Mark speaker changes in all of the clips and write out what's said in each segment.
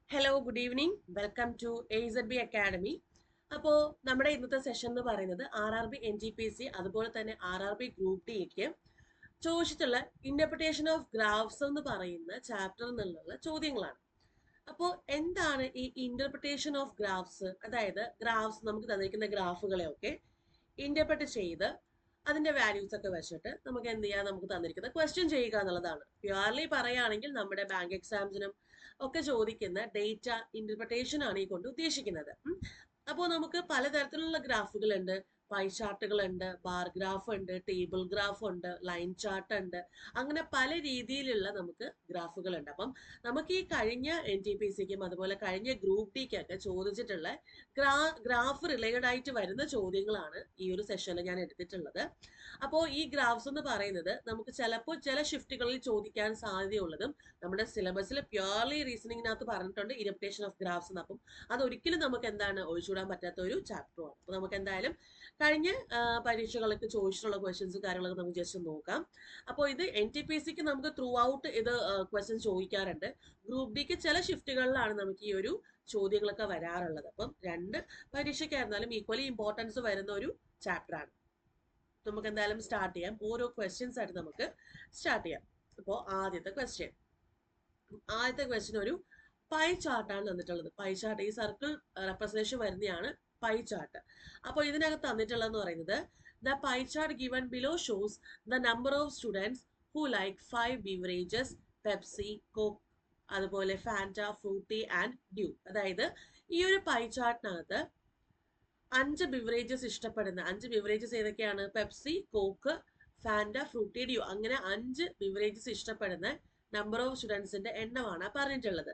Speaker 1: Hello good evening welcome to AZB academy. അപ്പോൾ നമ്മുടെ ഇന്നത്തെ സെഷൻ എന്ന് പറയുന്നത് RRB NTPC അതുപോലെ തന്നെ RRB ഗ്രൂപ്പ് ഡിക്ക് ചോദിച്ചിട്ടുള്ള ഇന്റർപ്രിട്ടേഷൻ ഓഫ് ഗ്രാഫ്സ് എന്ന് പറയുന്ന ചാപ്റ്ററിൽ നിന്നുള്ള ചോദ്യങ്ങളാണ്. അപ്പോൾ എന്താണ് ഈ ഇന്റർപ്രിട്ടേഷൻ ഓഫ് ഗ്രാഫ്സ്? അതായത് ഗ്രാഫ്സ് നമുക്ക് തന്നിരിക്കുന്ന ഗ്രാഫുകളെ ഒക്കെ ഇന്റർപ്രറ്റ് ചെയ്ത് അതിന്റെ വാല്യൂസ് ഒക്കെ വെച്ചിട്ട് നമുക്ക് എന്ത് ചെയ്യാം, നമുക്ക് തന്നിരിക്കുന്ന ക്വസ്റ്റ്യൻ ചെയ്യുക എന്നുള്ളതാണ്. പ്യുവർലി പറയുകയാണെങ്കിൽ നമ്മുടെ ബാങ്ക് എക്സാംസിനും ഒക്കെ ചോദിക്കുന്ന ഡേറ്റ ഇന്റർപ്രിട്ടേഷൻ ആണ് ഈ കൊണ്ട് ഉദ്ദേശിക്കുന്നത്. അപ്പോൾ നമുക്ക് പലതരത്തിലുള്ള ഗ്രാഫുകൾ ഉണ്ട്. പൈ ചാർട്ടുകൾ ഉണ്ട്, ബാർ ഗ്രാഫ് ഉണ്ട്, ടേബിൾ ഗ്രാഫ് ഉണ്ട്, ലൈൻ ചാർട്ട് ഉണ്ട്. അങ്ങനെ പല രീതിയിലുള്ള നമുക്ക് ഗ്രാഫുകൾ ഉണ്ട്. അപ്പം നമുക്ക് ഈ കഴിഞ്ഞ NTPCക്കും അതുപോലെ കഴിഞ്ഞ ഗ്രൂപ്പ് ഡിക്കൊക്കെ ചോദിച്ചിട്ടുള്ള ഗ്രാഫ് റിലേറ്റഡ് ആയിട്ട് വരുന്ന ചോദ്യങ്ങളാണ് ഈ ഒരു സെഷനിൽ ഞാൻ എടുത്തിട്ടുള്ളത്. അപ്പോൾ ഈ ഗ്രാഫ്സ് എന്ന് പറയുന്നത് നമുക്ക് ചിലപ്പോൾ ചില ഷിഫ്റ്റുകളിൽ ചോദിക്കാൻ സാധ്യതയുള്ളതും നമ്മുടെ സിലബസിൽ പ്യുവർലി റീസണിങ്ങിനകത്ത് പറഞ്ഞിട്ടുണ്ട് ഇന്റർപ്രിട്ടേഷൻ ഓഫ് ഗ്രാഫ്സ് എന്ന്. അപ്പം അതൊരിക്കലും നമുക്ക് എന്താണ് ഒഴിച്ചുകൂടാൻ പറ്റാത്ത ഒരു ചാപ്റ്ററുമാണ്. അപ്പോൾ നമുക്ക് എന്തായാലും കഴിഞ്ഞ പരീക്ഷകൾക്ക് ചോദിച്ചിട്ടുള്ള ക്വസ്റ്റ്യൻസ് കാര്യങ്ങളൊക്കെ നമുക്ക് ജസ്റ്റ് നോക്കാം. അപ്പോൾ ഇത് NTPCക്ക് നമുക്ക് ത്രൂ ഔട്ട് ഇത് ക്വസ്റ്റ്യൻ ചോദിക്കാറുണ്ട്. ഗ്രൂപ്പ് ഡിക്ക് ചില ഷിഫ്റ്റുകളിലാണ് നമുക്ക് ഈ ഒരു ചോദ്യങ്ങളൊക്കെ വരാറുള്ളത്. അപ്പം രണ്ട് പരീക്ഷയ്ക്കായിരുന്നാലും ഈക്വലി ഇമ്പോർട്ടൻസ് വരുന്ന ഒരു ചാപ്റ്ററാണ്. നമുക്ക് എന്തായാലും സ്റ്റാർട്ട് ചെയ്യാം. ഓരോ ക്വസ്റ്റ്യൻസ് ആയിട്ട് നമുക്ക് സ്റ്റാർട്ട് ചെയ്യാം. അപ്പോൾ ആദ്യത്തെ ക്വസ്റ്റ്യൻ ഒരു പൈ ചാർട്ടാണ് തന്നിട്ടുള്ളത്. പൈ ചാർട്ട് ഈ സർക്കിൾ റെപ്രസെന്റേഷൻ വരുന്നതാണ് പൈ ചാർട്ട്. അപ്പോൾ ഇതിനകത്ത് തന്നിട്ടുള്ളതെന്ന് പറയുന്നത് the pie chart given below shows the number of students who like 5 beverages Pepsi, Coke, അതുപോലെ ഫാൻറ്റ, ഫ്രൂട്ടി ആൻഡ് ഡ്യൂ. അതായത് ഈ ഒരു പൈ ചാർട്ടിനകത്ത് 5 ബിവറേജസ് ഇഷ്ടപ്പെടുന്ന 5 ബിവറേജസ് ഏതൊക്കെയാണ്? Pepsi, Coke, Fanta, Frooti, Dew. അങ്ങനെ 5 ബിവറേജസ് ഇഷ്ടപ്പെടുന്ന നമ്പർ ഓഫ് സ്റ്റുഡൻസിന്റെ എണ്ണമാണ് പറഞ്ഞിട്ടുള്ളത്.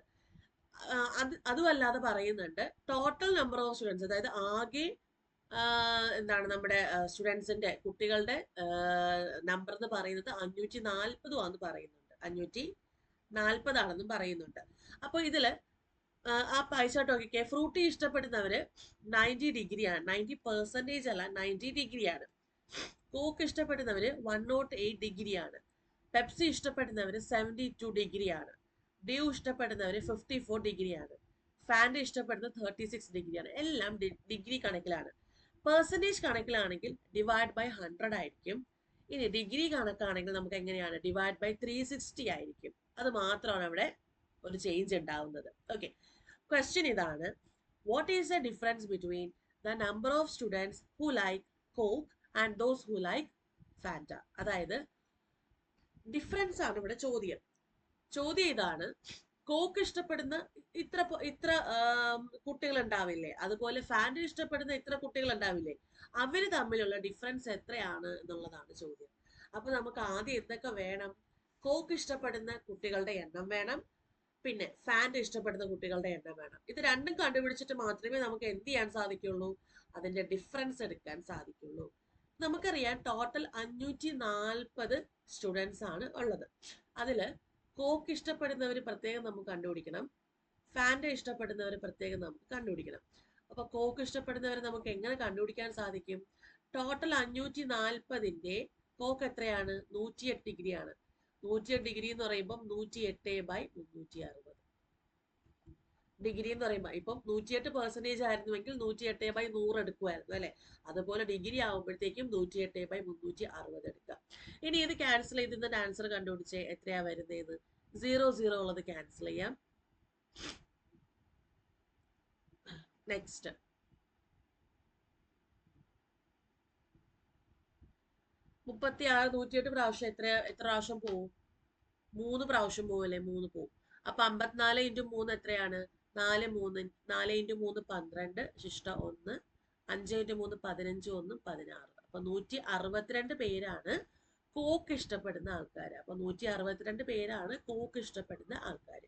Speaker 1: അതുമല്ലാതെ പറയുന്നുണ്ട് ടോട്ടൽ നമ്പർ ഓഫ് സ്റ്റുഡൻസ്, അതായത് ആകെ എന്താണ് നമ്മുടെ സ്റ്റുഡൻസിന്റെ കുട്ടികളുടെ നമ്പർ എന്ന് പറയുന്നത് 540 ആണെന്ന് പറയുന്നുണ്ട്. 540 പറയുന്നുണ്ട്. അപ്പൊ ഇതില് ആ പൈ ചാർട്ട് നോക്കിക്കേ. ഫ്രൂട്ടി ഇഷ്ടപ്പെടുന്നവര് 90 ഡിഗ്രിയാണ്, 90% അല്ല 90 ഡിഗ്രിയാണ്. കോക്ക് ഇഷ്ടപ്പെടുന്നവര് 108 ഡിഗ്രിയാണ്. പെപ്സി ഇഷ്ടപ്പെടുന്നവര് 72 ഡിഗ്രിയാണ്. ഡ്യൂ ഇഷ്ടപ്പെടുന്നവര് 54 ഡിഗ്രിയാണ്. ഫാൻഡ ഇഷ്ടപ്പെടുന്നത് 36 ഡിഗ്രിയാണ്. എല്ലാം ഡിഗ്രി കണക്കിലാണ്. പെർസെൻറ്റേജ് കണക്കിലാണെങ്കിൽ ഡിവൈഡ് ബൈ 100 ആയിരിക്കും. ഇനി ഡിഗ്രി കണക്കാണെങ്കിൽ നമുക്ക് എങ്ങനെയാണ്? ഡിവൈഡ് ബൈ 360 ആയിരിക്കും. അത് മാത്രമാണ് അവിടെ ഒരു ചേഞ്ച് ഉണ്ടാവുന്നത്. ഓക്കെ, ക്വസ്റ്റ്യൻ ഇതാണ്: what is the difference between the number of students who like Coke and those who like Fanta? അതായത് ഡിഫറൻസ് ആണ് ഇവിടെ ചോദ്യം. ഇതാണ്: കോക്ക് ഇഷ്ടപ്പെടുന്ന ഇത്ര കുട്ടികൾ ഉണ്ടാവില്ലേ, അതുപോലെ ഫാൻറ്റ ഇഷ്ടപ്പെടുന്ന ഇത്ര കുട്ടികൾ ഉണ്ടാവില്ലേ, അവര് തമ്മിലുള്ള ഡിഫറൻസ് എത്രയാണ് എന്നുള്ളതാണ് ചോദ്യം. അപ്പൊ നമുക്ക് ആദ്യം എന്തൊക്കെ വേണം? കോക്ക് ഇഷ്ടപ്പെടുന്ന കുട്ടികളുടെ എണ്ണം വേണം, പിന്നെ ഫാൻറ്റ ഇഷ്ടപ്പെടുന്ന കുട്ടികളുടെ എണ്ണം വേണം. ഇത് രണ്ടും കണ്ടുപിടിച്ചിട്ട് മാത്രമേ നമുക്ക് എന്ത് ചെയ്യാൻ സാധിക്കുള്ളൂ? അതിന്റെ ഡിഫറൻസ് എടുക്കാൻ സാധിക്കുള്ളൂ. നമുക്കറിയാം ടോട്ടൽ 540 സ്റ്റുഡൻസ് ആണ് ഉള്ളത്. അതില് കോക്ക് ഇഷ്ടപ്പെടുന്നവർ പ്രത്യേകം നമുക്ക് കണ്ടുപിടിക്കണം, ഫാൻറ്റ ഇഷ്ടപ്പെടുന്നവർ പ്രത്യേകം നമുക്ക് കണ്ടുപിടിക്കണം. അപ്പൊ കോക്ക് ഇഷ്ടപ്പെടുന്നവർ നമുക്ക് എങ്ങനെ കണ്ടുപിടിക്കാൻ സാധിക്കും? ടോട്ടൽ 540ന്റെ കോക്ക് എത്രയാണ്? 108 ഡിഗ്രിയാണ്. 108 ഡിഗ്രി എന്ന് പറയുമ്പോൾ 108/360 ഡിഗ്രി എന്ന് പറയുമ്പോൾ ഇപ്പം 108% ആയിരുന്നുവെങ്കിൽ 108/100 എടുക്കുമായിരുന്നു അല്ലെ. അതുപോലെ ഡിഗ്രി ആവുമ്പോഴത്തേക്കും 108/360 എടുക്കുക. ഇനി ഇത് ക്യാൻസൽ ചെയ്ത് ഇതിന്റെ ആൻസർ കണ്ടുപിടിച്ചേ എത്രയാ വരുന്നത്? 0 ഉള്ളത് ക്യാൻസൽ ചെയ്യാം. നെക്സ്റ്റ് 36 108 പ്രാവശ്യം എത്ര പ്രാവശ്യം പോവും? 3 പ്രാവശ്യം പോവും അല്ലെ? 3 പോവും. അപ്പൊ 54 × 3 എത്രയാണ്? 4 3 4 × 3 12, ശിഷ്ട 1, 5 × 3 15, 1 16. അപ്പൊ 162 പേരാണ് കോക്ക് ഇഷ്ടപ്പെടുന്ന ആൾക്കാർ. അപ്പൊ 162 പേരാണ് കോക്ക് ഇഷ്ടപ്പെടുന്ന ആൾക്കാർ.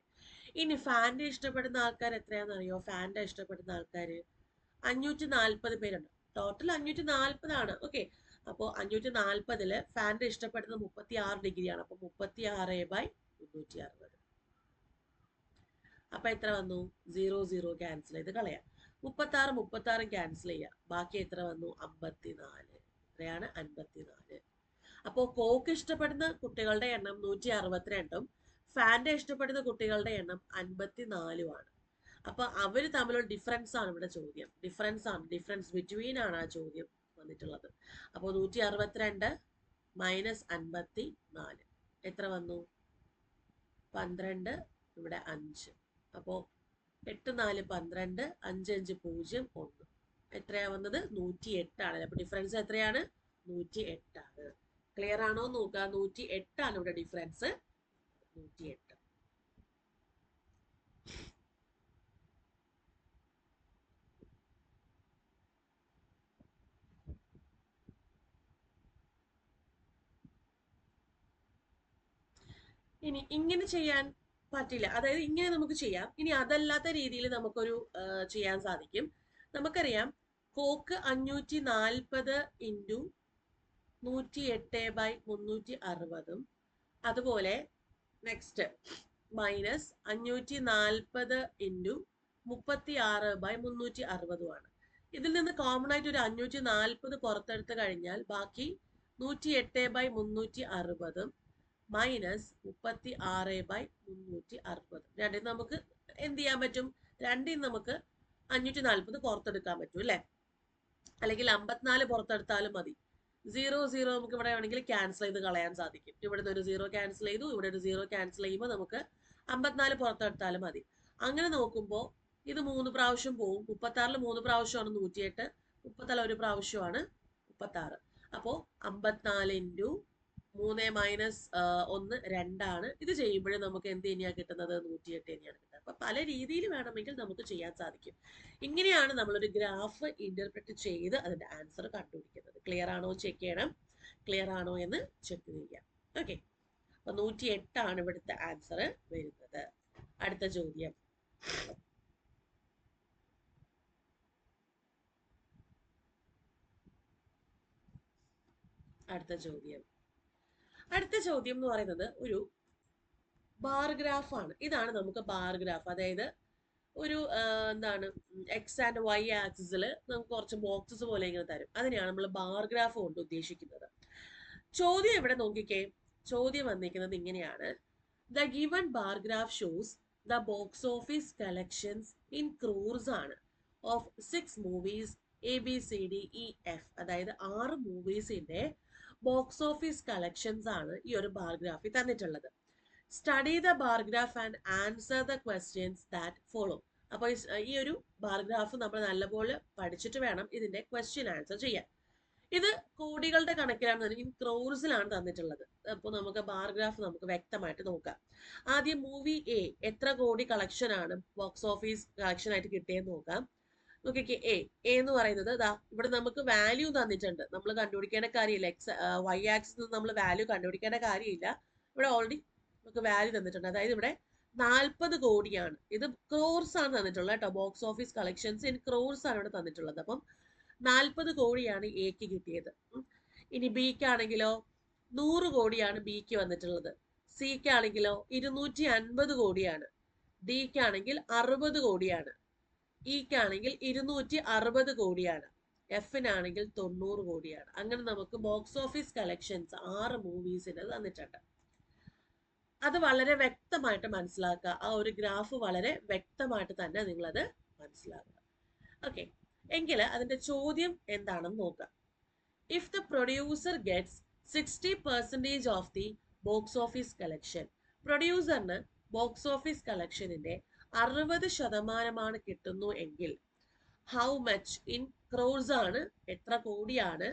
Speaker 1: ഇനി ഫാൻറ്റ ഇഷ്ടപ്പെടുന്ന ആൾക്കാർ എത്രയാണെന്ന് അറിയോ? ഫാൻറ്റ ഇഷ്ടപ്പെടുന്ന ആൾക്കാർ 540 പേരുണ്ട്. ടോട്ടൽ 540 ആണ്. ഓക്കെ, അപ്പോൾ 540 ഫാൻറ്റ ഇഷ്ടപ്പെടുന്നത് 36 ഡിഗ്രിയാണ്. അപ്പൊ 36/360. അപ്പൊ എത്ര വന്നു? 0 ക്യാൻസൽ ചെയ്ത് കളയാം. 36 ക്യാൻസൽ ചെയ്യാം. ബാക്കി എത്ര വന്നു? 54. എത്രയാണ്? 54. അപ്പോ കോക്ക് ഇഷ്ടപ്പെടുന്ന കുട്ടികളുടെ എണ്ണം 162ഉം ഫാൻറ്റ ഇഷ്ടപ്പെടുന്ന കുട്ടികളുടെ എണ്ണം 54ഉമാണ്. അപ്പൊ അവർ തമ്മിലുള്ള ഡിഫറൻസ് ആണ് ഇവിടെ ചോദ്യം. ഡിഫറൻസ് ബിറ്റ്വീൻ ആണ് ആ ചോദ്യം വന്നിട്ടുള്ളത്. അപ്പോൾ 162 മൈനസ് 54 എത്ര വന്നു? 12, ഇവിടെ 5. അപ്പോൾ 8 4 12, 5 5 0 1 എത്രയാ വന്നത്? 108 ആണ്. അപ്പൊ ഡിഫറൻസ് എത്രയാണ്? 108 ആണ്. ക്ലിയർ ആണോ നോക്കുക? 108 ആണ് ഇവിടെ ഡിഫറൻസ്. 108. ഇനി ഇങ്ങനെ ചെയ്യാൻ പറ്റില്ല, അതായത് ഇങ്ങനെ നമുക്ക് ചെയ്യാം. ഇനി അതല്ലാത്ത രീതിയിൽ നമുക്കൊരു ചെയ്യാൻ സാധിക്കും. നമുക്കറിയാം കോക്ക് 540 ഇൻറ്റു 108/360 അതുപോലെ നെക്സ്റ്റ് മൈനസ് 540 ഇൻറ്റു 36/360 ആണ്. ഇതിൽ നിന്ന് കോമൺ ആയിട്ട് ഒരു 540 പുറത്തെടുത്ത് കഴിഞ്ഞാൽ ബാക്കി 108/360 മൈനസ് 36/360. രണ്ടിൽ നമുക്ക് എന്ത് ചെയ്യാൻ പറ്റും? രണ്ടിൽ നമുക്ക് 540 പുറത്തെടുക്കാൻ പറ്റും അല്ലെ? അല്ലെങ്കിൽ 54 പുറത്തെടുത്താലും മതി. 0 നമുക്ക് ഇവിടെ വേണമെങ്കിൽ ക്യാൻസൽ ചെയ്ത് കളയാൻ സാധിക്കും. ഇവിടുന്ന് ഒരു 0 ക്യാൻസൽ ചെയ്തു, ഇവിടെ ഒരു 0 ക്യാൻസൽ ചെയ്യുമ്പോൾ നമുക്ക് 54 പുറത്തെടുത്താലും മതി. അങ്ങനെ നോക്കുമ്പോൾ ഇത് 3 പ്രാവശ്യം പോവും. 36 3 പ്രാവശ്യമാണ് 108, 34 ഒരു പ്രാവശ്യമാണ് 36. അപ്പോൾ 54 ഇൻറ്റു 3 മൈനസ് 1 2 ഇത് ചെയ്യുമ്പോഴേ നമുക്ക് എന്ത് തന്നെയാണ് കിട്ടുന്നത്? 108 തന്നെയാണ് കിട്ടുന്നത്. അപ്പൊ പല രീതിയിൽ വേണമെങ്കിൽ നമുക്ക് ചെയ്യാൻ സാധിക്കും. ഇങ്ങനെയാണ് നമ്മളൊരു ഗ്രാഫ് ഇന്റർപ്രറ്റ് ചെയ്ത് അതിന്റെ ആൻസർ കണ്ടുപിടിക്കുന്നത്. ക്ലിയർ ആണോ ചെക്ക് ചെയ്യണം. ക്ലിയർ ആണോ എന്ന് ചെക്ക് ചെയ്യാം. ഓക്കെ, അപ്പൊ 108 ആണ് ഇവിടുത്തെ ആൻസർ വരുന്നത്. അടുത്ത ചോദ്യം. അടുത്ത ചോദ്യം എന്ന് പറയുന്നത് ഒരു ബാർ ഗ്രാഫ് ആണ്. ഇതാണ് നമുക്ക് ബാർ ഗ്രാഫ്, അതായത് ഒരു എന്താണ് എക്സ് ആൻഡ് വൈ ആക്സിസിൽ നമുക്ക് കുറച്ച് ബോക്സസ് പോലെ ഇങ്ങനെ തരും. അതിനെയാണ് നമ്മൾ ബാർ ഗ്രാഫ് കൊണ്ട് ഉദ്ദേശിക്കുന്നത്. ചോദ്യം ഇവിടെ നോക്കിക്കേ. ചോദ്യം വന്നിരിക്കുന്നത് ഇങ്ങനെയാണ്: the given bar graph shows the box office collections in crores ആണ് ഓഫ് 6 മൂവീസ് ABCDEF. അതായത് 6 മൂവീസിന്റെ ബോക്സ് ഓഫീസ് കളക്ഷൻസ് ആണ് ഈ ഒരു ബാർ ഗ്രാഫിൽ തന്നിട്ടുള്ളത്. Study the bar graph and answer the questions that follow. അപ്പോൾ ഈ ഒരു ബാർ ഗ്രാഫ് നമ്മൾ നല്ലപോലെ പഠിച്ചിട്ട് വേണം ഇതിന്റെ ക്വസ്റ്റ്യൻ ആൻസർ ചെയ്യാൻ. ഇത് കോടികളുടെ കണക്കിലാണ്, ഇൻ ക്രോർസിലാണ് തന്നിട്ടുള്ളത്. അപ്പോൾ നമുക്ക് ബാർ ഗ്രാഫ് നമുക്ക് വ്യക്തമായിട്ട് നോക്കാം. ആദ്യം മൂവി എ എത്ര കോടി കളക്ഷൻ ആണ് ബോക്സ് ഓഫീസ് കളക്ഷൻ ആയിട്ട് കിട്ടിയെന്ന് നോക്കാം. നോക്കിക്കേ, എ എന്ന് പറയുന്നത് ഇവിടെ നമുക്ക് വാല്യൂ തന്നിട്ടുണ്ട്. നമ്മൾ കണ്ടുപിടിക്കേണ്ട കാര്യമില്ല. വൈ ആക്സിസ് നമ്മൾ വാല്യൂ കണ്ടുപിടിക്കേണ്ട കാര്യമില്ല. ഇവിടെ ഓൾറെഡി നമുക്ക് വാല്യൂ തന്നിട്ടുണ്ട്. അതായത് ഇവിടെ 40 കോടിയാണ്. ഇത് ക്രോർസ് ആണ് തന്നിട്ടുള്ളത് കേട്ടോ. Box office collections in crores ആണ് ഇവിടെ തന്നിട്ടുള്ളത്. അപ്പം 40 കോടിയാണ് എക്ക് കിട്ടിയത്. ഇനി ബിക്ക് ആണെങ്കിലോ 100 കോടിയാണ് ബിക്ക് വന്നിട്ടുള്ളത്. സിക്ക് ആണെങ്കിലോ 250 കോടിയാണ്. ഡിക്ക് ആണെങ്കിൽ 60 കോടിയാണ്. ഇക്കാണെങ്കിൽ 260 കോടിയാണ്. എഫിനാണെങ്കിൽ 90 കോടിയാണ്. അങ്ങനെ നമുക്ക് ബോക്സ് ഓഫീസ് കളക്ഷൻസ് 6 മൂവീസിന് തന്നിട്ടുണ്ട്. അത് വളരെ വ്യക്തമായിട്ട് മനസ്സിലാക്കുക. ആ ഒരു ഗ്രാഫ് വളരെ വ്യക്തമായിട്ട് തന്നെ നിങ്ങളത് മനസ്സിലാക്കുക. ഓക്കെ, എങ്കിൽ അതിന്റെ ചോദ്യം എന്താണെന്ന് നോക്കാം. If the producer gets 60% of the box office collection. പ്രൊഡ്യൂസറിന് ബോക്സ് ഓഫീസ് കളക്ഷനിന്റെ 60% കിട്ടുന്നു എങ്കിൽ ഹൗ മച്ച് ഇൻ ക്രോർസ് ആണ്, എത്ര കോടിയാണ്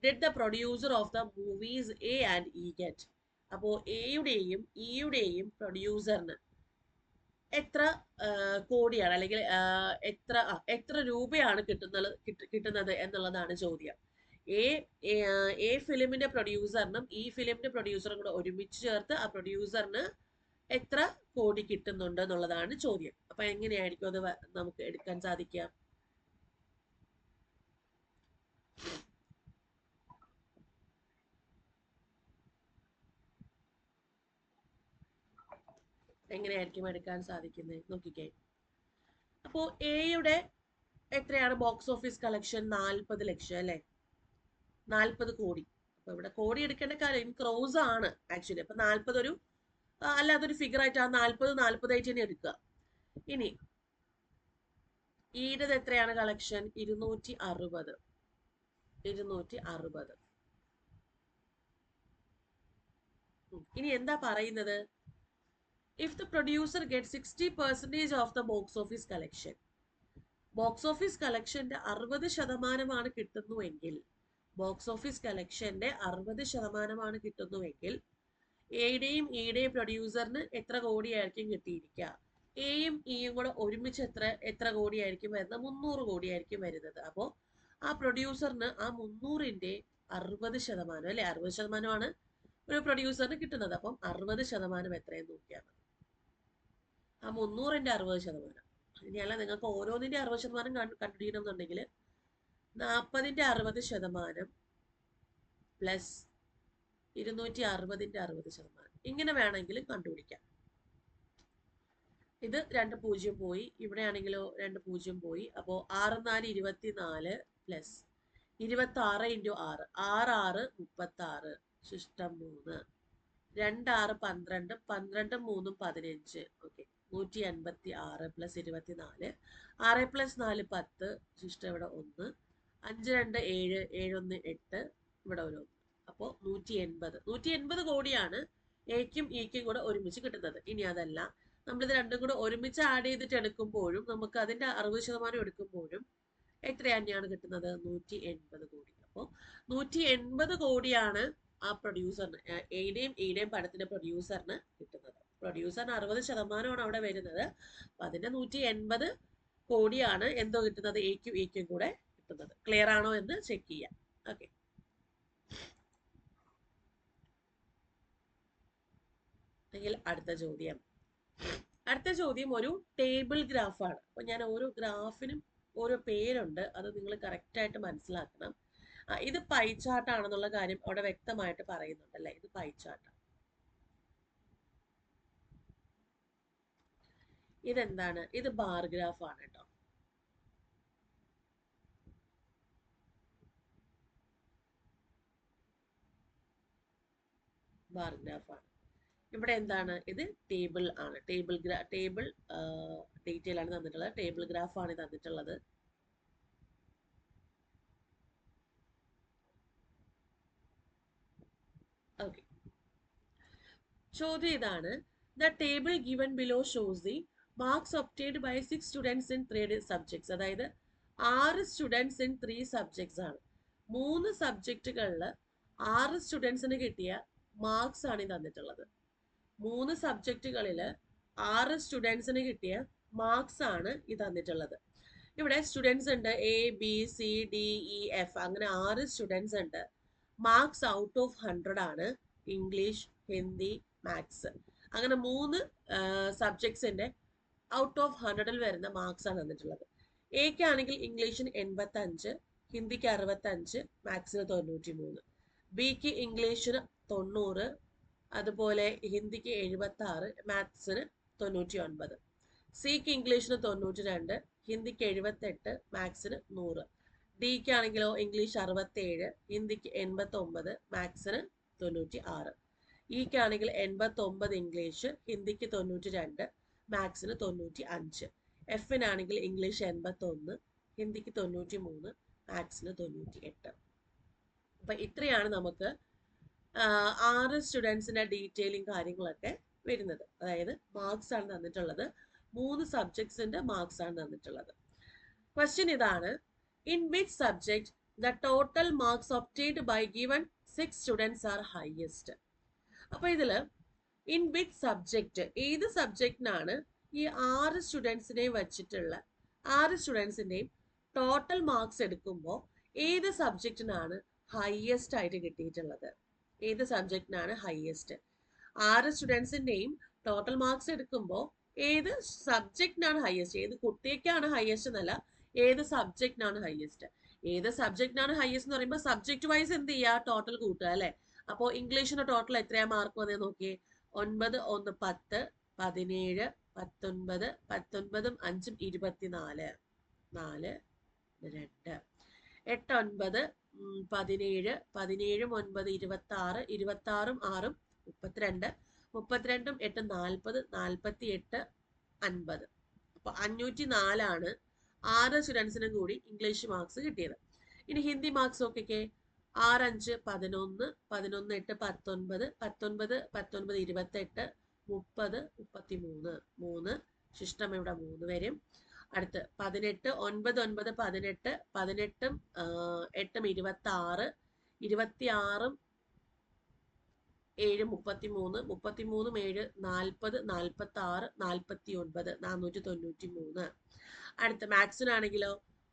Speaker 1: did the producer of the movies A and E get. അപ്പോൾ എയുടെയും ഇയുടെയും പ്രൊഡ്യൂസറിന് എത്ര കോടിയാണ് അല്ലെങ്കിൽ എത്ര രൂപയാണ് കിട്ടുന്നത് എന്നുള്ളതാണ് ചോദ്യം. എ ഫിലിമിന്റെ പ്രൊഡ്യൂസറിനും ഈ ഫിലിമിന്റെ പ്രൊഡ്യൂസറും കൂടെ ഒരുമിച്ച് ചേർത്ത് ആ പ്രൊഡ്യൂസറിന് എത്ര കോടി കിട്ടുന്നുണ്ട് എന്നുള്ളതാണ് ചോദ്യം. അപ്പൊ എങ്ങനെയായിരിക്കും അത് നമുക്ക് എടുക്കാൻ സാധിക്കുക? എങ്ങനെയായിരിക്കും എടുക്കാൻ സാധിക്കുന്നത് നോക്കിക്കേ. അപ്പോ എയുടെ എത്രയാണ് ബോക്സ് ഓഫീസ് കളക്ഷൻ? 40 ലക്ഷം അല്ലെ, 40 കോടി. അപ്പൊ ഇവിടെ കോടി എടുക്കേണ്ട കാര്യം ക്രോസ് ആണ് ആക്ച്വലി. അപ്പൊ 40 ഒരു അല്ലാതൊരു ഫിഗർ ആയിട്ട് ആ 40 40 ആയിട്ട് തന്നെ എടുക്കുക. ഇനി ഈടത് എത്രയാണ് കളക്ഷൻ? 260. ഇനി എന്താ പറയുന്നത്? If the producer get 60% of the box office collection, box office കളക്ഷന്റെ 60% കിട്ടുന്നുവെങ്കിൽ, ബോക്സ് ഓഫീസ് കളക്ഷന്റെ 60% കിട്ടുന്നുവെങ്കിൽ എയുടെയും ഇയുടെയും പ്രൊഡ്യൂസറിന് എത്ര കോടിയായിരിക്കും കിട്ടിയിരിക്കുക? എയും ഇയും കൂടെ ഒരുമിച്ച് എത്ര കോടിയായിരിക്കും വരുന്നത്? 300 കോടിയായിരിക്കും വരുന്നത്. അപ്പോൾ ആ പ്രൊഡ്യൂസറിന് ആ 300ന്റെ 60% അല്ലെ, 60%ആണ് ഒരു പ്രൊഡ്യൂസറിന് കിട്ടുന്നത്. അപ്പം 60% എത്രയെന്ന് നോക്കിയാൽ മതി. ആ 300ന്റെ 60%. ഇനിയല്ല, നിങ്ങൾക്ക് ഓരോന്നിന്റെ 60% കണ്ടുപിടിക്കണം എന്നുണ്ടെങ്കിൽ 40ന്റെ 60% പ്ലസ് 260ന്റെ 60%, ഇങ്ങനെ വേണമെങ്കിലും കണ്ടുപിടിക്കാം. ഇത് 2 0 പോയി, ഇവിടെ ആണെങ്കിലോ 2 0 പോയി. അപ്പോൾ 6 4 24 പ്ലസ് 26 × 6, 6 6 36, ശിഷ്ടം 3, 2 6 12, 12 3 15. ഓക്കെ, 186 പ്ലസ് 24, 6 പ്ലസ് 4 10, ശിഷ്ടം ഇവിടെ 1, 5 2 7, 7 1 8, ഇവിടെ ഒരു 1. അപ്പോൾ 180 കോടിയാണ് എക്കും ഇക്കും കൂടെ ഒരുമിച്ച് കിട്ടുന്നത്. ഇനി അതല്ല, നമ്മളിത് രണ്ടും കൂടെ ഒരുമിച്ച് ആഡ് ചെയ്തിട്ട് എടുക്കുമ്പോഴും നമുക്ക് അതിന്റെ 60% എടുക്കുമ്പോഴും എത്ര തന്നെയാണ് കിട്ടുന്നത്? 180 കോടി. അപ്പോൾ 180 കോടിയാണ് ആ പ്രൊഡ്യൂസറിന്, എയുടെയും ഇയുടെയും പടത്തിന്റെ പ്രൊഡ്യൂസറിന് കിട്ടുന്നത്. പ്രൊഡ്യൂസറിന് 60%ആണ് അവിടെ വരുന്നത്. അപ്പൊ അതിന്റെ 180 കോടിയാണ് എന്തോ കിട്ടുന്നത്? എക്കും ഇക്കും കൂടെ കിട്ടുന്നത്. ക്ലിയർ ആണോ എന്ന് ചെക്ക് ചെയ്യാം. ഓക്കെ, അടുത്ത ചോദ്യം ഒരു ടേബിൾ ഗ്രാഫാണ്. അപ്പൊ ഞാൻ ഓരോ ഗ്രാഫിനും ഓരോ പേരുണ്ട്, അത് നിങ്ങൾ കറക്റ്റ് ആയിട്ട് മനസ്സിലാക്കണം. ഇത് പൈ ചാർട്ട് ആണെന്നുള്ള കാര്യം അവിടെ വ്യക്തമായിട്ട് പറയുന്നുണ്ട് അല്ലെ. ഇത് പൈ ചാർട്ട്. ഇതെന്താണ്? ഇത് ബാർ ഗ്രാഫ് ആണ് കേട്ടോ. ബാർ ഗ്രാഫ് ആണ്. ഇവിടെ എന്താണ്? ഇത് ടേബിൾ ആണ്. ടേബിൾ ഡീറ്റെയിൽ ആണ് തന്നിട്ടുള്ളത്. ടേബിൾ ഗ്രാഫ് ആണ് തന്നിട്ടുള്ളത്. ഓക്കെ, ചോദ്യം ഇതാണ്. The table given below shows the marks obtained by 6 students in 3 subjects. അതായത് 6 സ്റ്റുഡൻസ് ഇൻ 3 സബ്ജക്ട്സ് ആണ്. 3 സബ്ജക്റ്റുകളിൽ 6 സ്റ്റുഡൻസിന് കിട്ടിയ മാർക്സ് ആണ് തന്നിട്ടുള്ളത്. 3 സബ്ജക്റ്റുകളിൽ 6 സ്റ്റുഡൻസിന് കിട്ടിയ മാർക്സ് ആണ് തന്നിട്ടുള്ളത്. ഇവിടെ സ്റ്റുഡൻസ് ഉണ്ട്, A B C D E F, അങ്ങനെ 6 സ്റ്റുഡൻസ് ഉണ്ട്. മാർക്സ് ഔട്ട് ഓഫ് 100 ആണ്. ഇംഗ്ലീഷ്, ഹിന്ദി, മാത്സ്, അങ്ങനെ 3 സബ്ജക്ട്സിന്റെ ഔട്ട് ഓഫ് 100ൽ വരുന്ന മാർക്സ് ആണ് തന്നിട്ടുള്ളത്. എക്ക് ആണെങ്കിൽ ഇംഗ്ലീഷിന് 85, ഹിന്ദിക്ക് 65, മാത്സിന് 93. ബിക്ക് ഇംഗ്ലീഷിന് 90, അതുപോലെ ഹിന്ദിക്ക് 76, മാത്സിന് 99. സിക്ക് ഇംഗ്ലീഷിന് 92, ഹിന്ദിക്ക് 78, മാത്സിന് 100. ഡിക്ക് ആണെങ്കിലോ ഇംഗ്ലീഷ് 67, ഹിന്ദിക്ക് 89, മാത്സിന് 96. ഇക്ക് ആണെങ്കിൽ 89 ഇംഗ്ലീഷ്, ഹിന്ദിക്ക് 92, മാത്സിന് 95. എഫിനാണെങ്കിൽ ഇംഗ്ലീഷ് 81, ഹിന്ദിക്ക് 93, മാത്സിന് 98. അപ്പൊ ഇത്രയാണ് നമുക്ക് 6 സ്റ്റുഡൻസിന്റെ ഡീറ്റെയിലിംഗ് കാര്യങ്ങളൊക്കെ വരുന്നത്. അതായത് മാർക്സ് ആണ് തന്നിട്ടുള്ളത്. 3 സബ്ജക്ട്സിന്റെ മാർക്സ് ആണ് തന്നിട്ടുള്ളത്. ക്വസ്റ്റ്യൻ ഇതാണ്. In which subject the total marks obtained by given 6 students are highest. അപ്പൊ ഇതില് ഇൻ വിച്ച് സബ്ജക്ട്, ഏത് സബ്ജക്റ്റിനാണ് ഈ 6 സ്റ്റുഡൻസിനെയും വച്ചിട്ടുള്ള 6 സ്റ്റുഡൻസിന്റെയും ടോട്ടൽ മാർക്സ് എടുക്കുമ്പോൾ ഏത് സബ്ജക്റ്റിനാണ് ഹയസ്റ്റ് ആയിട്ട് കിട്ടിയിട്ടുള്ളത്? ഏത് സബ്ജക്റ്റിനാണ് ഹയസ്റ്റ്? 6 സ്റ്റുഡൻസിന്റെയും ടോട്ടൽ മാർക്സ് എടുക്കുമ്പോൾ ഏത് സബ്ജക്റ്റിനാണ് ഹയസ്റ്റ്? ഏത് കുട്ടിക്കാണ് ഹയസ്റ്റ് എന്നല്ല, ഏത് സബ്ജക്റ്റിനാണ് ഹയസ്റ്റ്? ഏത് സബ്ജക്റ്റിനാണ് ഹയസ്റ്റ് എന്ന് പറയുമ്പോൾ സബ്ജക്ട് വൈസ് എന്ത് ചെയ്യുക? ടോട്ടൽ കൂട്ടുക അല്ലെ. അപ്പോൾ ഇംഗ്ലീഷിന്റെ ടോട്ടൽ എത്രയാ മാർക്ക് വന്നേ നോക്കിയേ. 9 1 10, 17, 19, 19 5 24, 4 2, 8 9 17, 17 9 26, 26 6 32, 32 8 40, 48 50. അപ്പൊ 504 ആണ് 6 സ്റ്റുഡൻസിനും കൂടി ഇംഗ്ലീഷ് മാർക്സ് കിട്ടിയത്. ഇനി ഹിന്ദി മാർക്സ് നോക്കിക്കേ. 6 5 11, 11 8 19, 19 19 28, 30 33, 3 ശിഷ്ടം ഇവിടെ 3 വരും. അടുത്ത് 18 9 9 18, 18ഉം 8ഉം 26, 26ഉം 7 33, 33ഉം 7 40, 46 49, 493. അടുത്ത മാത്സിനാണെങ്കിലോ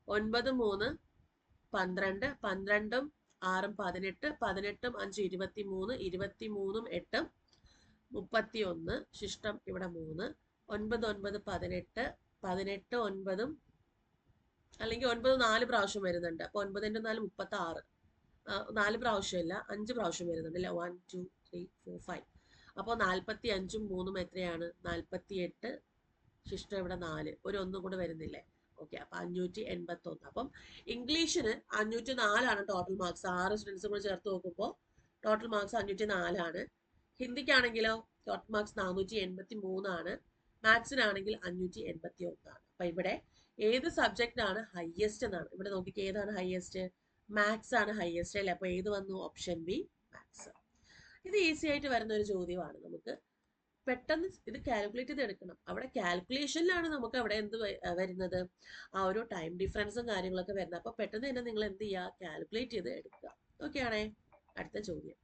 Speaker 1: 9 3 12, 12ഉം 6ഉം 18, 18ഉം 5 23, 23ഉം 8ഉം 31, ശിഷ്ടം ഇവിടെ 3, 9 9 18, 18 9ഉം അല്ലെങ്കിൽ 9 4 പ്രാവശ്യം വരുന്നുണ്ട്. അപ്പോൾ 9 × 4 36, 4 പ്രാവശ്യമില്ല 5 പ്രാവശ്യം വരുന്നുണ്ട് അല്ലേ. 1 2 3 4 5. അപ്പോൾ 45ഉം 3ഉം എത്രയാണ്? 48, ശിഷ്ടം ഇവിടെ 4, ഒരു ഒന്നും കൂടെ വരുന്നില്ലേ. ഓക്കെ, അപ്പൊ 581. അപ്പം ഇംഗ്ലീഷിന് 504 ടോട്ടൽ മാർക്സ്. 6 സ്റ്റുഡൻസും കൂടെ ചേർത്ത് നോക്കുമ്പോൾ ടോട്ടൽ മാർക്സ് 504. ഹിന്ദിക്കാണെങ്കിലോ ടോട്ടൽ മാർക്സ് 483. മാത്സിനാണെങ്കിൽ 581. അപ്പൊ ഇവിടെ ഏത് സബ്ജക്റ്റ് ആണ് ഹയസ്റ്റ് എന്നാണ്. ഇവിടെ നോക്കിക്ക് ഏതാണ് ഹയസ്റ്റ്? മാത്സ് ആണ് ഹയസ്റ്റ് അല്ലേ. അപ്പൊ ഏത് വന്നു? Option B maths. ഇത് ഈസി ആയിട്ട് വരുന്ന ഒരു ചോദ്യമാണ്. നമുക്ക് പെട്ടെന്ന് ഇത് കാൽക്കുലേറ്റ് ചെയ്ത് എടുക്കണം. അവിടെ കാൽക്കുലേഷനിലാണ് നമുക്ക് അവിടെ എന്ത് വരുന്നത്? ആ ഒരു ടൈം ഡിഫറൻസും കാര്യങ്ങളൊക്കെ വരുന്നത്. അപ്പൊ പെട്ടെന്ന് തന്നെ നിങ്ങൾ എന്ത് ചെയ്യുക? കാൽക്കുലേറ്റ് ചെയ്ത് എടുക്കുക. ഓക്കെ ആണേ. അടുത്ത ചോദ്യം.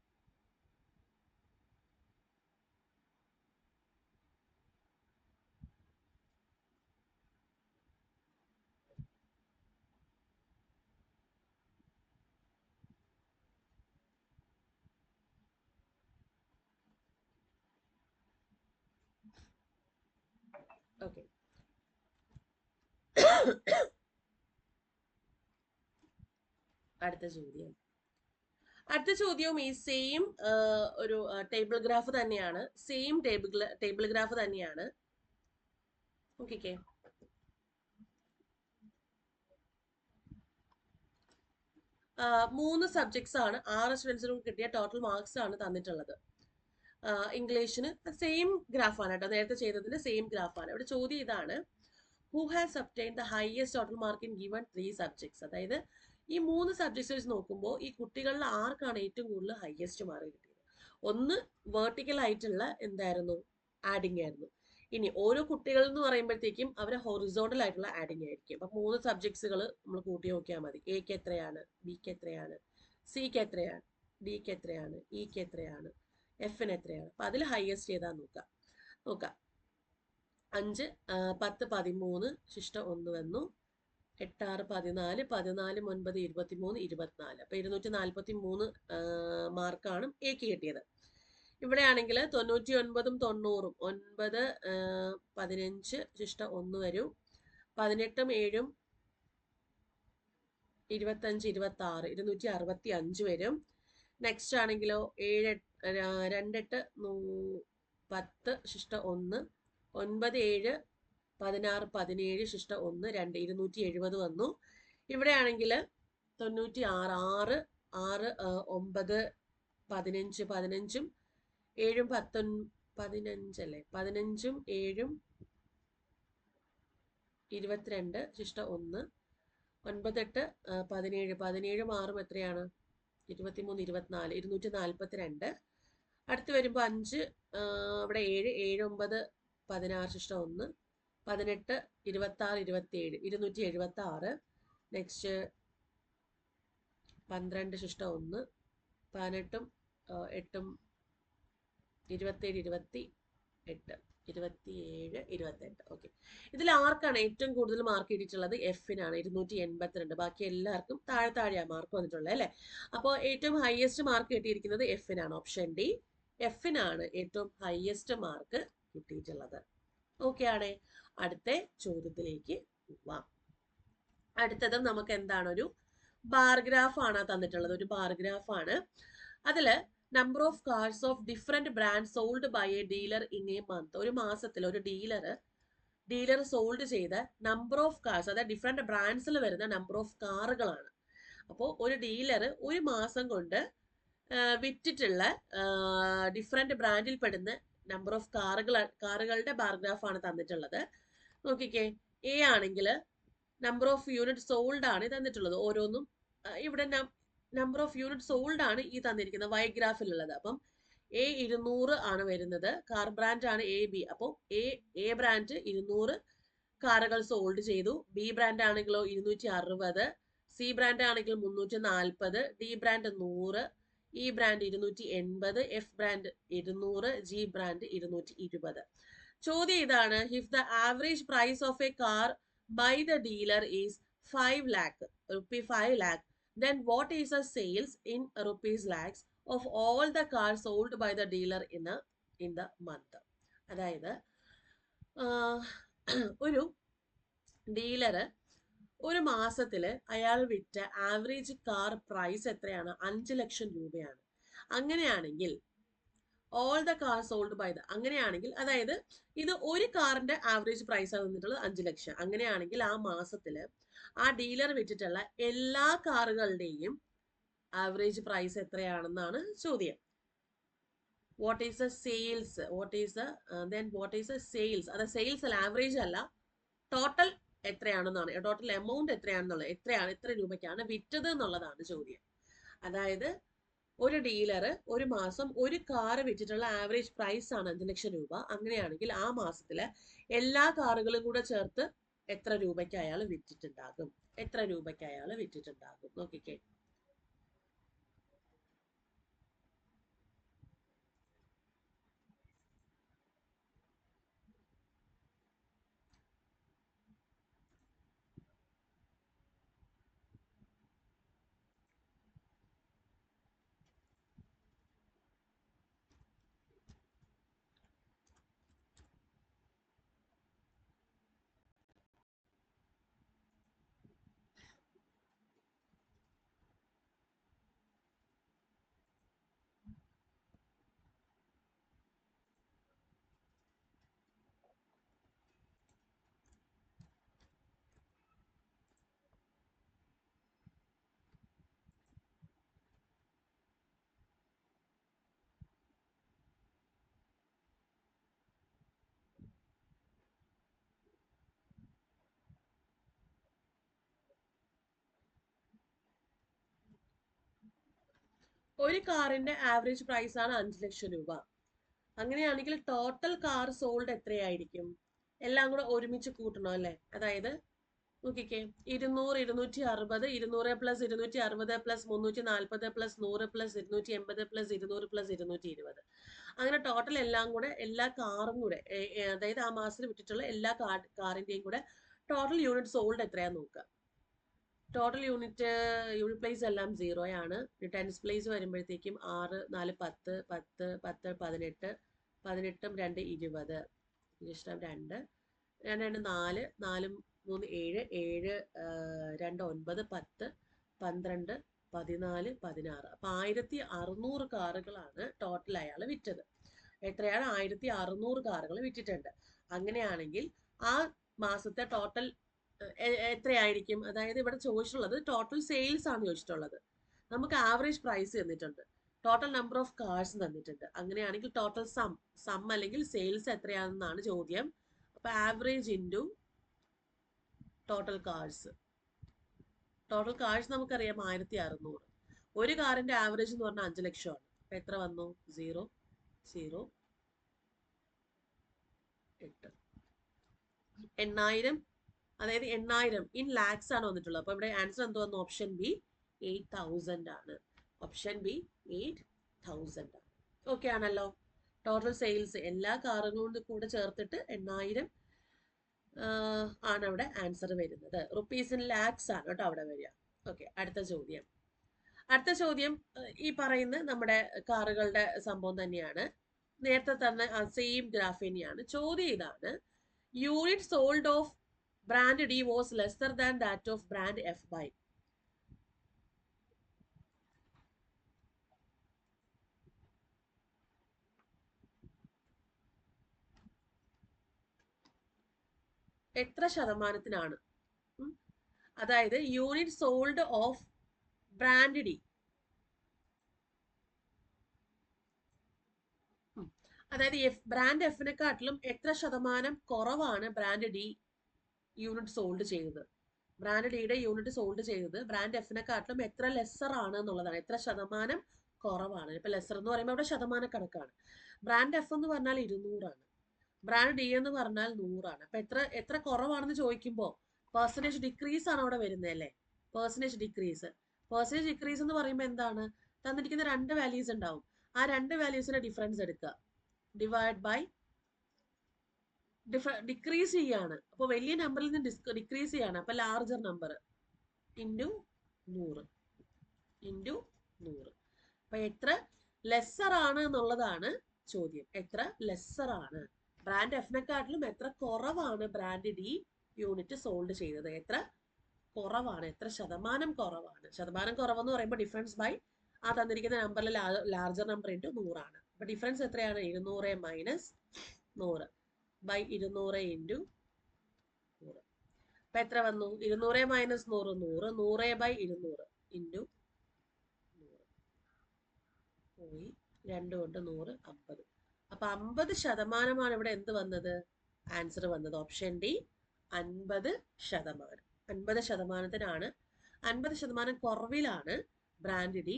Speaker 1: ഓക്കെ, അടുത്ത ചോദ്യം. അടുത്ത ചോദ്യവും ഈ സെയിം ഒരു ടേബിൾ ഗ്രാഫ് തന്നെയാണ്. സെയിം ടേബിൾ ഗ്രാഫ് തന്നെയാണ്. ഓക്കെ, 3 സബ്ജക്ട്സ് ആണ് 6 സ്റ്റുഡൻസിനും കിട്ടിയ ടോട്ടൽ മാർക്സ് ആണ് തന്നിട്ടുള്ളത്. ഇംഗ്ലീഷിന് സെയിം ഗ്രാഫാണ് കേട്ടോ, നേരത്തെ ചെയ്തതിന്റെ സെയിം ഗ്രാഫാണ്. ഇവിടെ ചോദ്യം ഇതാണ്: who has obtained the highest total mark in given 3 subjects. അതായത് ഈ 3 സബ്ജക്ട്സ് വെച്ച് നോക്കുമ്പോൾ ഈ കുട്ടികളിൽ ആർക്കാണ് ഏറ്റവും കൂടുതൽ ഹയസ്റ്റ് മാർക്ക് കിട്ടിയത്? ഒന്ന് വെർട്ടിക്കൽ ആയിട്ടുള്ള എന്തായിരുന്നു? ആഡിങ് ആയിരുന്നു. ഇനി ഓരോ കുട്ടികൾ എന്ന് പറയുമ്പോഴത്തേക്കും അവരെ ഹൊറിസോണ്ടൽ ആയിട്ടുള്ള ആഡിങ് ആയിരിക്കും. അപ്പൊ 3 സബ്ജക്ട്സുകൾ നമ്മൾ കൂട്ടി നോക്കിയാൽ മതി. എക്ക് എത്രയാണ്, ബിക്ക് എത്രയാണ്, സിക്ക് എത്രയാണ്, ഡിക്ക് എത്രയാണ്, ഇക്ക് എത്രയാണ്, എഫിന് എത്രയാണ്? അപ്പൊ അതിൽ ഹയസ്റ്റ് ഏതാ നോക്കാം. 5 10 13, ശിഷ്ടം 1 വന്നു. 8 6 14, 14 9 23, 24. അപ്പൊ 243 മാർക്കാണ് എക്ക് കിട്ടിയത്. ഇവിടെയാണെങ്കിൽ 99ഉം 90ഉം 9 15, ശിഷ്ടം 1 വരും. 18ഉം 7ഉം 25 26, 265 വരും. നെക്സ്റ്റ് ആണെങ്കിലോ 7 2 8 10, ശിഷ്ടം 1, 9 7 16 17, ശിഷ്ടം 1 2, 270 വന്നു. ഇവിടെയാണെങ്കിൽ 96 6 9 15 15ഉം 7ഉം 15 അല്ലേ, 15ഉം 7ഉം 22, ശിഷ്ടം 1, 9 8 17 17ഉം 6ഉം എത്രയാണ്? 23 24, 242. അടുത്ത് വരുമ്പോൾ 5 ഇവിടെ 7 7 9 16, ശിഷ്ടം 1, 18 26 27, 276. നെക്സ്റ്റ് 12, ശിഷ്ടം 1, 18ഉം 8ഉം 27 28, 27 28. ഓക്കെ, ഇതിൽ ആർക്കാണ് ഏറ്റവും കൂടുതൽ മാർക്ക് കിട്ടിയിട്ടുള്ളത്? എഫിനാണ്, 282. ബാക്കി എല്ലാവർക്കും താഴെയാണ് മാർക്ക് വന്നിട്ടുള്ളത് അല്ലേ. അപ്പോൾ ഏറ്റവും ഹയസ്റ്റ് മാർക്ക് കിട്ടിയിരിക്കുന്നത് എഫിനാണ്. ഓപ്ഷൻ ഡി, എഫിനാണ് ഏറ്റവും ഹയസ്റ്റ് മാർക്ക് കിട്ടിയിട്ടുള്ളത്. ഓക്കെ ആണേ. അടുത്ത ചോദ്യത്തിലേക്ക് പോവാം. അടുത്തതും നമുക്ക് എന്താണ്? ഒരു ബാർഗ്രാഫ് ആണ് തന്നിട്ടുള്ളത്. ഒരു ബാർഗ്രാഫ് ആണ്. അതില് number of cars of different brand sold by a dealer in a month. ഒരു മാസത്തിൽ ഒരു ഡീലർ സോൾഡ് ചെയ്ത നമ്പർ ഓഫ് കാർസ്, അതായത് ഡിഫറെന്റ് ബ്രാൻഡ്സിൽ വരുന്ന നമ്പർ ഓഫ് കാറുകളാണ്. അപ്പോൾ ഒരു ഡീലർ ഒരു മാസം കൊണ്ട് വിറ്റിട്ടുള്ള ഡിഫറെന്റ് ബ്രാൻഡിൽ പെടുന്ന നമ്പർ ഓഫ് കാറുകളുടെ ബാർഗ്രാഫ് ആണ് തന്നിട്ടുള്ളത്. നോക്കിക്കേ, എ ആണെങ്കിൽ നമ്പർ ഓഫ് യൂണിറ്റ് സോൾഡ് ആണ് തന്നിട്ടുള്ളത് ഓരോന്നും. ഇവിടെ നമ്പർ ഓഫ് യൂണിറ്റ് സോൾഡ് ആണ് ഈ തന്നിരിക്കുന്നത് വൈ ഗ്രാഫിലുള്ളത്. അപ്പം A 200 ആണ് വരുന്നത്. കാർ ബ്രാൻഡ് ആണ് AB. അപ്പോൾ എ ബ്രാൻഡ് 200 കാറുകൾ സോൾഡ് ചെയ്തു. ബി ബ്രാൻഡ് ആണെങ്കിലോ 260, സി ബ്രാൻഡ് ആണെങ്കിൽ 340, D brand 100, E brand 280, F brand 200, G brand 220. ചോദ്യം ഇതാണ്, if the average price of a car by the dealer is 5 lakh rupee 5 lakh, then what is the sales in rupees lakhs of all the cars sold by the dealer in the month? അതായത് ഒരു dealer ഒരു മാസത്തില് അയാൾ വിറ്റ average car price എത്രയാണ്? 5 ലക്ഷം രൂപയാണ്. അങ്ങനെയാണെങ്കിൽ all the car sold by അങ്ങനെയാണെങ്കിൽ, അതായത് ഇത് ഒരു കാറിന്റെ ആവറേജ് പ്രൈസ് ആണ് തന്നിട്ടുള്ളത് 5 ലക്ഷം. അങ്ങനെയാണെങ്കിൽ ആ മാസത്തില് ആ ഡീലർ വിറ്റിട്ടുള്ള എല്ലാ കാറുകളുടെയും ആവറേജ് പ്രൈസ് എത്രയാണെന്നാണ് ചോദ്യം. What is the sales, what is the sales, അത് സെയിൽസ് അല്ല, ആവറേജ് അല്ല, ടോട്ടൽ എത്രയാണെന്നാണ്, ടോട്ടൽ എമൗണ്ട് എത്രയാണെന്നുള്ളത്, എത്ര രൂപയ്ക്കാണ് വിറ്റത് എന്നുള്ളതാണ് ചോദ്യം. അതായത് ഒരു ഡീലർ ഒരു മാസം ഒരു കാറ് വിറ്റിട്ടുള്ള ആവറേജ് പ്രൈസ് ആണ് 5 ലക്ഷം രൂപ. അങ്ങനെയാണെങ്കിൽ ആ മാസത്തിലെ എല്ലാ കാറുകളും കൂടെ ചേർത്ത് എത്ര രൂപയ്ക്ക് അയാൾ വിറ്റിട്ടുണ്ടാകും? നോക്കിക്കേ. ഒരു കാറിന്റെ ആവറേജ് പ്രൈസ് ആണ് 5 ലക്ഷം രൂപ. അങ്ങനെയാണെങ്കിൽ ടോട്ടൽ കാർ സോൾഡ് എത്രയായിരിക്കും? എല്ലാം കൂടെ ഒരുമിച്ച് കൂട്ടണം അല്ലേ? അതായത് നോക്കിക്കേ, 200, 260, 200 plus 260 plus 340 plus 100 plus 280 plus 200 plus 220. അങ്ങനെ ടോട്ടൽ എല്ലാം കൂടെ, എല്ലാ കാറും കൂടെ, അതായത് ആ മാസത്തിൽ വിറ്റിട്ടുള്ള എല്ലാ കാറിന്റെയും കൂടെ ടോട്ടൽ യൂണിറ്റ് സോൾഡ് എത്രയാന്ന് നോക്കുക. ടോട്ടൽ യൂണിറ്റ് പ്ലേസ് എല്ലാം 0 ആണ്. ടെൻസ് പ്ലേസ് വരുമ്പോഴത്തേക്കും 6, 4, 10, 10, 10, 18, 18, 2, 20, ഇഷ്ടം 2, 2, 4, 4, 3, 7, 7, 2, 9, 10, 12, 14, 16. അപ്പൊ 1600 കാറുകളാണ് ടോട്ടൽ അയാൾ വിറ്റത്. എത്രയാണ്? 1600 കാറുകൾ വിറ്റിട്ടുണ്ട്. അങ്ങനെയാണെങ്കിൽ ആ മാസത്തെ ടോട്ടൽ എത്രയായിരിക്കും? അതായത് ഇവിടെ ചോദിച്ചിട്ടുള്ളത് ടോട്ടൽ സെയിൽസ് ആണ് ചോദിച്ചിട്ടുള്ളത്. നമുക്ക് ആവറേജ് പ്രൈസ് തന്നിട്ടുണ്ട്, ടോട്ടൽ നമ്പർ ഓഫ് കാർസ് തന്നിട്ടുണ്ട്. അങ്ങനെയാണെങ്കിൽ ടോട്ടൽ സം അല്ലെങ്കിൽ സെയിൽസ് എത്രയാണെന്നാണ് ചോദ്യം. അപ്പൊ average into total cars. Total cars നമുക്കറിയാം 1600. ഒരു കാറിന്റെ ആവറേജ് എന്ന് പറഞ്ഞാൽ 5 ലക്ഷമാണ്. അപ്പൊ എത്ര വന്നു? 0, 0, 8. 8000, അതായത് 8000 ഇൻ ലാക്സ് ആണ് വന്നിട്ടുള്ളത്. അപ്പൊ ഇവിടെ ആൻസർ എന്ത് വന്നു? ഓപ്ഷൻ ബി 8000 ആണ്. ഓപ്ഷൻ ബി 8000 ആണ്. ഓക്കെ ആണല്ലോ? ടോട്ടൽ സെയിൽസ് എല്ലാ കാറുകളും കൂടെ ചേർത്തിട്ട് 8000 ആണ് അവിടെ ആൻസർ വരുന്നത്. റുപ്പീസ് ഇൻ ലാക്സ് ആണ് കേട്ടോ അവിടെ വരിക. ഓക്കെ, അടുത്ത ചോദ്യം ഈ പറയുന്ന നമ്മുടെ കാറുകളുടെ സംഭവം തന്നെയാണ്. നേരത്തെ തന്നെ സെയിം ഗ്രാഫ് തന്നെയാണ്. ചോദ്യം ഇതാണ്, unit sold of brand D was lesser than that of brand F by. എത്ര ശതമാനത്തിനാണ്? അതായത് unit sold of brand D, അതായത് ബ്രാൻഡ് എഫിനെക്കാട്ടിലും എത്ര ശതമാനം കുറവാണ് ബ്രാൻഡ് ഡി യൂണിറ്റ് സോൾഡ് ചെയ്തത്? ബ്രാൻഡ് ഡിയുടെ യൂണിറ്റ് സോൾഡ് ചെയ്തത് ബ്രാൻഡ് എഫിനെക്കാട്ടിലും എത്ര ലെസ്സർ ആണ് എന്നുള്ളതാണ്, എത്ര ശതമാനം കുറവാണ്. ഇപ്പൊ ലെസ്സർ എന്ന് പറയുമ്പോൾ അവിടെ ശതമാന കണക്കാണ്. ബ്രാൻഡ് എഫ് എന്ന് പറഞ്ഞാൽ 200 ബ്രാൻഡ് ഡി എന്ന് പറഞ്ഞാൽ 100 അപ്പൊ എത്ര കുറവാണെന്ന് ചോദിക്കുമ്പോൾ പെർസെന്റേജ് ഡിക്രീസ് ആണ് അവിടെ വരുന്നത് അല്ലേ. പെർസെന്റേജ് ഡിക്രീസ് എന്ന് പറയുമ്പോൾ എന്താണ്, തന്നിരിക്കുന്ന 2 വാല്യൂസ് ഉണ്ടാവും. ആ 2 വാല്യൂസിന്റെ ഡിഫറൻസ് എടുക്കുക, ഡിവൈഡ് ബൈ ഡിക്രീസ് ചെയ്യാണ്. അപ്പോൾ വലിയ നമ്പറിൽ നിന്ന് ഡിക്രീസ് ചെയ്യാണ്. അപ്പൊ ലാർജർ നമ്പർ ഇൻറ്റു 100 അപ്പൊ എത്ര ലെസ്സർ ആണ് എന്നുള്ളതാണ് ചോദ്യം. എത്ര ലെസ്സർ ആണ്, ബ്രാൻഡ് എഫിനെക്കാട്ടിലും എത്ര കുറവാണ് ബ്രാൻഡ് ഡി യൂണിറ്റ് സോൾഡ് ചെയ്തത്, എത്ര കുറവാണ്, എത്ര ശതമാനം കുറവാണ്. ശതമാനം കുറവെന്ന് പറയുമ്പോൾ ഡിഫറൻസ് ബൈ ആ തന്നിരിക്കുന്ന നമ്പറിൽ ലാർജർ നമ്പർ ഇൻറ്റു 100 അപ്പൊ ഡിഫറൻസ് എത്രയാണ്, 200 മൈനസ് 100 ബൈ 200 ഇൻറ്റു 100. അപ്പൊ എത്ര വന്നു, 200 മൈനസ് 100 100 ബൈ 200 ഇൻറ്റു 100 പോയി 2 കൊണ്ട് 100 50. അപ്പൊ 50% ഇവിടെ എന്ത് വന്നത്, ആൻസർ വന്നത് ഓപ്ഷൻ ഡി 50%. 50%-ത്തിനാണ് 50% കുറവിലാണ് ബ്രാൻഡ് ഡി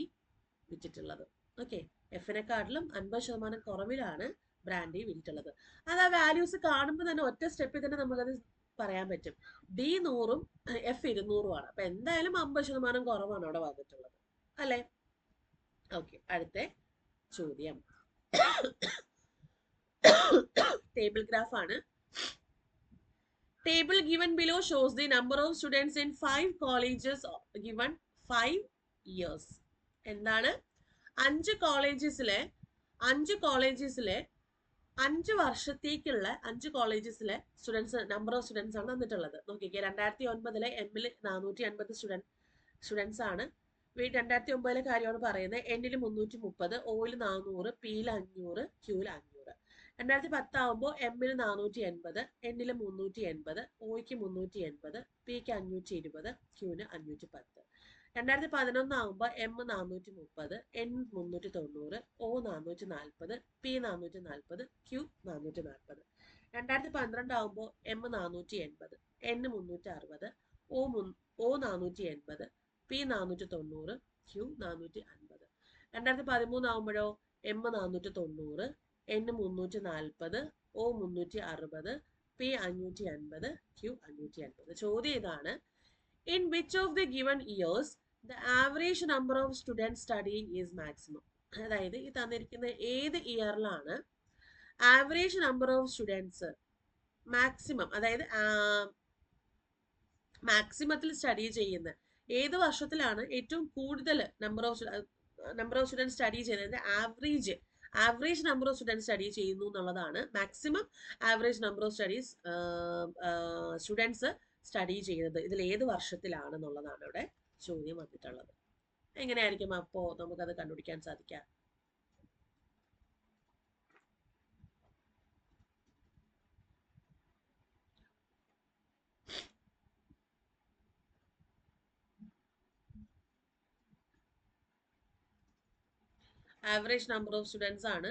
Speaker 1: വിറ്റിട്ടുള്ളത്. ഓക്കെ, എഫിനെക്കാട്ടിലും 50% കുറവിലാണ് ബ്രാൻഡ് ഡി വിറ്റിട്ടുള്ളത്. അത് ആ വാല്യൂസ് കാണുമ്പോൾ തന്നെ ഒറ്റ സ്റ്റെപ്പിൽ തന്നെ നമുക്കത് പറയാൻ പറ്റും. ഡി 100 എഫ് 200 അപ്പൊ എന്തായാലും 50% കുറവാണ് അവിടെ വന്നിട്ടുള്ളത് അല്ലെ. ഓക്കെ, അടുത്ത ചോദ്യം ടേബിൾ ഗ്രാഫ് ആണ്. Table given below shows the number of students in 5 colleges given 5 years. എന്താണ്, 5 കോളേജസിലെ 5 വർഷത്തേക്കുള്ള 5 കോളേജസിലെ നമ്പർ ഓഫ് സ്റ്റുഡൻസ് ആണ് തന്നിട്ടുള്ളത്. നോക്കിക്കേ, 2009 എമ്മിൽ 450 സ്റ്റുഡൻസ് ആണ്. 2009 കാര്യമാണ് പറയുന്നത്. എന്നിൽ 330, ഓയിൽ 400, പിയിൽ 500, ക്യൂയിൽ 500. 2010 ആകുമ്പോൾ എമ്മിൽ 480, എന്നിൽ 380, ഒയ്ക്ക് 380, പിക്ക് 520, ക്യൂന് 510. 2011 ആകുമ്പോൾ M 430, N 390, O 440, P 440, Q 440. 2012 ആകുമ്പോൾ M 480, N 360, O 480, P 490, Q 450. 2013 ആകുമ്പോഴോ M 490, N 340, O 360, P 550, Q 550. ചോദ്യം ഇതാണ്, in which of the given years the average number of student studying is maximum. അതായത് ഈ തന്നിരിക്കുന്ന ഏത് ഇയറിലാണ് average number of students maximum, അതായത് മാക്സിമത്തിൽ സ്റ്റഡി ചെയ്യുന്ന ഏത് വർഷത്തിലാണ് ഏറ്റവും കൂടുതൽ നമ്പർ ഓഫ് സ്റ്റുഡൻറ് സ്റ്റഡി ചെയ്യുന്നത്, average number of student study ചെയ്യുന്നു എന്നുള്ളതാണ്. Maximum average number of students study ചെയ്യുന്നത് ഇതിൽ ഏത് വർഷത്തിലാണെന്നുള്ളതാണ് ഇവിടെ ചോദ്യം വന്നിട്ടുള്ളത്. എങ്ങനെയായിരിക്കും അപ്പോ നമുക്കത് കണ്ടുപിടിക്കാൻ സാധിക്കാം? ആവറേജ് നമ്പർ ഓഫ് സ്റ്റുഡൻസ് ആണ്.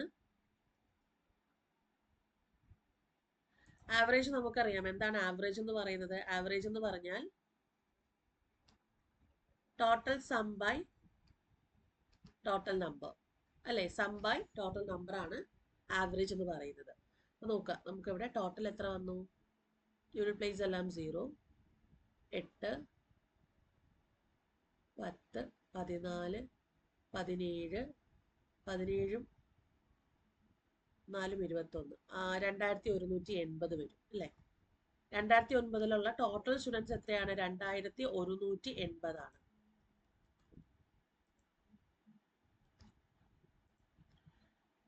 Speaker 1: ആവറേജ് നമുക്കറിയാം. എന്താണ് ആവറേജ് എന്ന് പറയുന്നത്? ആവറേജ് എന്ന് പറഞ്ഞാൽ total sum by total number അല്ലെ. സം ബൈ ടോട്ടൽ നമ്പർ ആണ് ആവറേജ് എന്ന് പറയുന്നത്. അപ്പൊ നോക്കാം, നമുക്ക് ഇവിടെ ടോട്ടൽ എത്ര വന്നു? യൂണിറ്റ് പ്ലേസ് എല്ലാം 0, 8, 10, 14, 17, 17ഉം 4ഉം 21, 2180 വരും അല്ലെ. 2009 ടോട്ടൽ സ്റ്റുഡൻസ് എത്രയാണ്? 2180 ആണ്.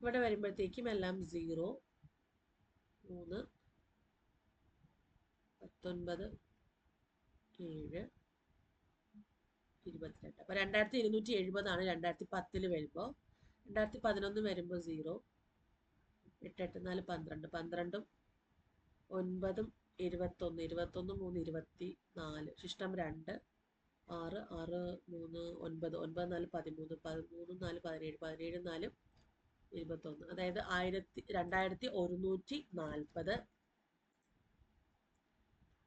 Speaker 1: ഇവിടെ വരുമ്പോഴത്തേക്കും എല്ലാം 0, 3, 19, 7, 22. അപ്പൊ 2270 ആണ് 2010 വരുമ്പോ. 2011 വരുമ്പോ 0, 8, 8, 4, 12, 12ഉം 9ഉം 21, 21, 3, 24, ശിഷ്ടം 2, 6, 6, 3, 9, 9, 4, 13, 13, 4, 17, 17, 4, 21. അതായത് 2140.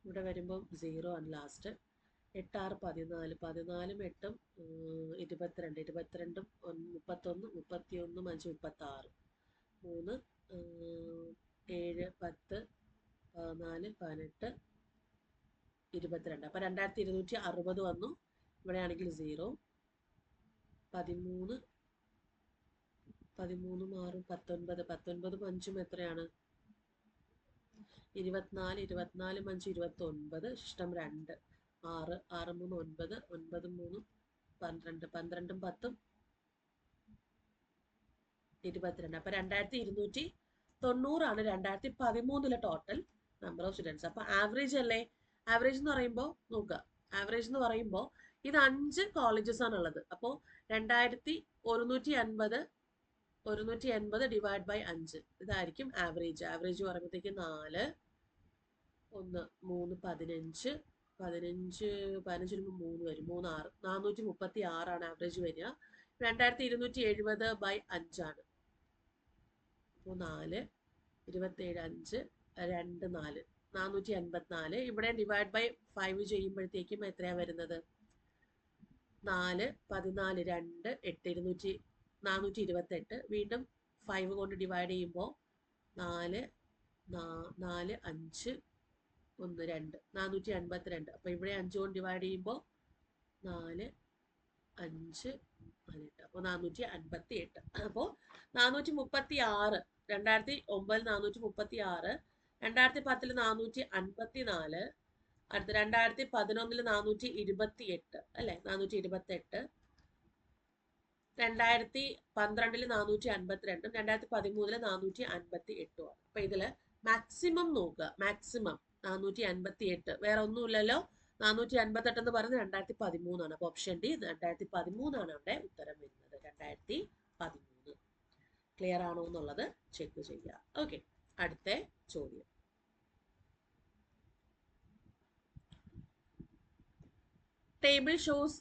Speaker 1: ഇവിടെ വരുമ്പോൾ 0 ആണ് ലാസ്റ്റ്. 8 6 14 14 8 22 22 31 31 5 36 3 7 10 14 18 22. അപ്പൊ 2260 വന്നു. ഇവിടെയാണെങ്കിൽ 0 13 13 മാറും 19 19 5 എത്രയാണ് 24 24 5 29 ശിഷ്ടം 2 6 6 3 9 9 3 12 12 10 22. അപ്പൊ 2290 2013 ടോട്ടൽ നമ്പർ ഓഫ് സ്റ്റുഡൻസ്. അപ്പൊ ആവറേജ് അല്ലേ? ആവറേജ് എന്ന് പറയുമ്പോൾ നോക്കുക, ആവറേജ് എന്ന് പറയുമ്പോൾ ഇത് 5 കോളേജസ് ആണുള്ളത്. അപ്പോൾ 2180 ഡിവൈഡ് ബൈ 5 ഇതായിരിക്കും ആവറേജ്. ആവറേജ് പറയുമ്പോഴത്തേക്ക് 4 1 3 15 15 15 3 വരും 3 6 436 ആണ് ആവറേജ് വരിക. 2270 ബൈ 5 ആണ്. അപ്പോൾ 4 27 5 2 4 484. ഇവിടെ ഡിവൈഡ് ബൈ 5 ചെയ്യുമ്പോഴത്തേക്കും എത്രയാണ് വരുന്നത്? 4 14 2 8 428. വീണ്ടും 5 കൊണ്ട് ഡിവൈഡ് ചെയ്യുമ്പോൾ 4 4 5 1 2 482. അപ്പോൾ ഇവിടെ 5 കൊണ്ട് ഡിവൈഡ് ചെയ്യുമ്പോൾ 4 5 8. അപ്പോൾ 458. അപ്പോൾ 436 2009 436, 2010 454, അടുത്ത 2011 428 അല്ലെ 428, 2012 452, 2013 458. അപ്പൊ ഇതില് മാക്സിമം നോക്കുക, മാക്സിമം 458. വേറെ ഒന്നുമില്ലല്ലോ. 458 എന്ന് പറയുന്നത് 2013 ആണ്. അപ്പൊ ഓപ്ഷൻ ഡി 2013 ആണ് അവിടെ ഉത്തരം വരുന്നത്. 2013. ക്ലിയർ ആണോ എന്നുള്ളത് ചെക്ക് ചെയ്യുക. ഓക്കെ, അടുത്ത ചോദ്യം. Table shows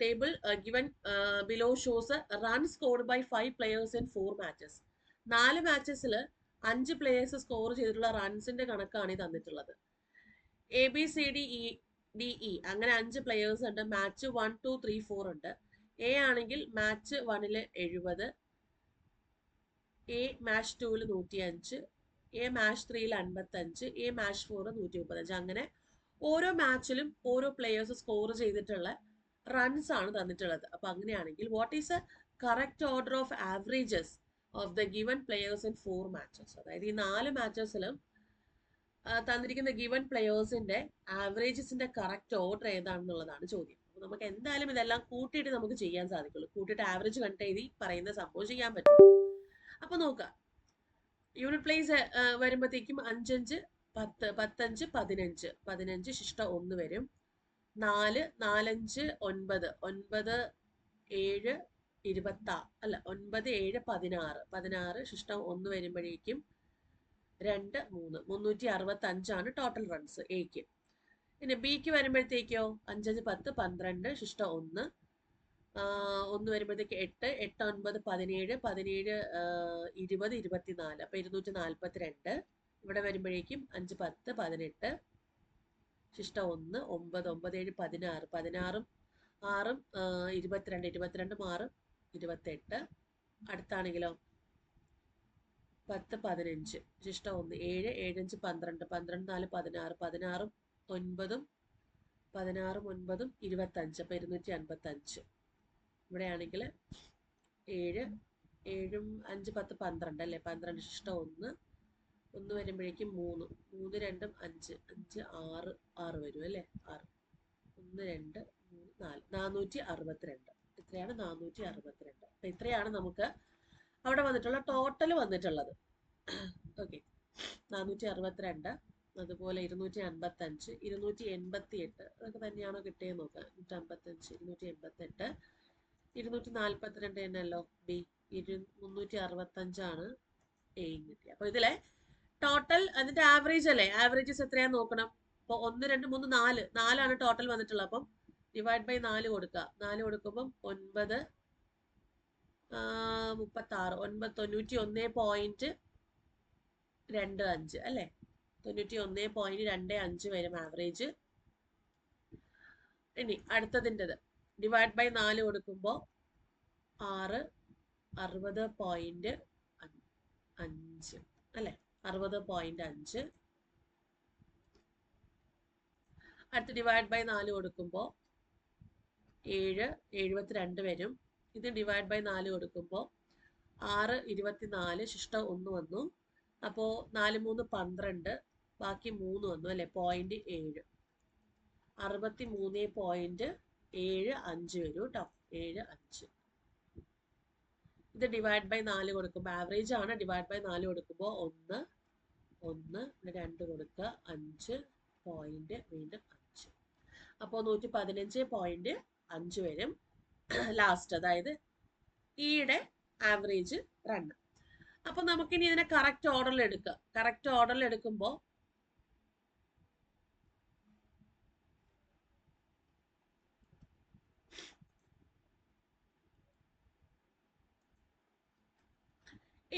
Speaker 1: table given below shows a run scored by 5 players in 4 matches. 4 മാച്ചസിൽ 5 players score ചെയ്തിട്ടുള്ള റൺസിന്റെ കണക്കാണ് ഈ തന്നിട്ടുള്ളത്. ABCDE അങ്ങനെ 5 പ്ലേയേഴ്സ് ഉണ്ട്. മാച്ച് 1 2 3 4 ഉണ്ട്. എ ആണെങ്കിൽ match 1 70, A match 2 105, A match 3 55, A match 4 135. അങ്ങനെ ഓരോ മാച്ചിലും ഓരോ പ്ലേയേഴ്സ് സ്കോർ ചെയ്തിട്ടുള്ള റൺസ് ആണ് തന്നിട്ടുള്ളത്. അപ്പൊ അങ്ങനെയാണെങ്കിൽ what is A correct order of averages of the given players in 4 matches? അതായത് ഈ 4 മാച്ചസിലും തന്നിരിക്കുന്ന ഗിവൻ പ്ലേയേഴ്സിന്റെ ആവറേജസിന്റെ കറക്റ്റ് ഓർഡർ ഏതാണെന്നുള്ളതാണ് ചോദ്യം. അപ്പൊ നമുക്ക് എന്തായാലും ഇതെല്ലാം കൂട്ടിയിട്ട് നമുക്ക് ചെയ്യാൻ സാധിക്കുള്ളൂ. കൂട്ടിയിട്ട് ആവറേജ് കണ്ട് എഴുതി പറയുന്ന സംഭവം ചെയ്യാൻ പറ്റും. അപ്പൊ നോക്കാം, യൂണിറ്റ് പ്ലേസ് വരുമ്പോഴത്തേക്കും 5 5 10 15 15 15 ശിഷ്ടം 1 വരും. 4 4 5 9 9 7 26 അല്ല 9 7 16 16 ശിഷ്ടം 1 വരുമ്പോഴേക്കും 2 3 365 ആണ് ടോട്ടൽ റൺസ് എക്ക്. പിന്നെ ബിക്ക് വരുമ്പോഴത്തേക്കോ 5 5 10 12 ശിഷ്ടം 1 1 വരുമ്പോഴത്തേക്ക് 8 8 9 17 17 20 24. അപ്പൊ 242. ഇവിടെ വരുമ്പോഴേക്കും 5 10 18 ശിഷ്ടം 1 9 9 7 16 16 6 22 22 6 28. അടുത്താണെങ്കിലോ 10 15 ശിഷ്ടം 1 7 7 5 12 12 4 16 16 9 16 9 25. അപ്പൊ 255. ഇവിടെയാണെങ്കിൽ 7 7 5 10 12 അല്ലേ 12 ശിഷ്ടം 1 1 വരുമ്പോഴേക്കും 3 3 2 5 5 6 6 വരും അല്ലേ 6 1 2 3 4 462. ഇത്രയാണ് 462. അപ്പൊ ഇത്രയാണ് നമുക്ക് അവിടെ വന്നിട്ടുള്ള ടോട്ടൽ വന്നിട്ടുള്ളത്. ഓക്കെ, 462, അതുപോലെ 255 288 അതൊക്കെ തന്നെയാണോ കിട്ടിയെന്ന് നോക്കാം. 255 288 242 തന്നെയല്ലോ ബി. 365 എയും കിട്ടിയത്. അപ്പൊ ഇതിലെ ടോട്ടൽ അതിന്റെ ആവറേജ് അല്ലേ, ആവറേജസ് എത്രയാന്ന് നോക്കണം. അപ്പൊ 1 2 3 4 4 ടോട്ടൽ വന്നിട്ടുള്ളത്. അപ്പം ഡിവൈഡ് ബൈ 4 കൊടുക്കുക. 4 കൊടുക്കുമ്പം 9 36 91.25 അല്ലേ 91.25 വരും ആവറേജ്. ഇനി അടുത്തതിൻ്റെത് ഡിവൈഡ് ബൈ 4 കൊടുക്കുമ്പോൾ 6 60.5 അല്ലേ, 60.5. അടുത്ത് ഡിവൈഡ് ബൈ 4 കൊടുക്കുമ്പോൾ 7 72 വരും. ഇത് ഡിവൈഡ് ബൈ 4 കൊടുക്കുമ്പോൾ 6 24, ശിഷ്ടം 1 വന്നു. അപ്പോൾ 4 3 12, ബാക്കി 3 വന്നു അല്ലേ, 0.7 63.75 വരും കേട്ടോ, 75. ഇത് ഡിവൈഡ് ബൈ 4 കൊടുക്കുമ്പോൾ ആവറേജ് ആണ്, ഡിവൈഡ് ബൈ 4 കൊടുക്കുമ്പോൾ 1 1 2 കൊടുക്കുക 5 പോയിന്റ് വീണ്ടും 5. അപ്പോൾ 115.5 വരും ലാസ്റ്റ്, അതായത് ഈയുടെ ആവറേജ് റൺ. അപ്പൊ നമുക്കിനി ഇതിനെ കറക്റ്റ് ഓർഡറിൽ എടുക്കാം. കറക്റ്റ് ഓർഡറിൽ എടുക്കുമ്പോൾ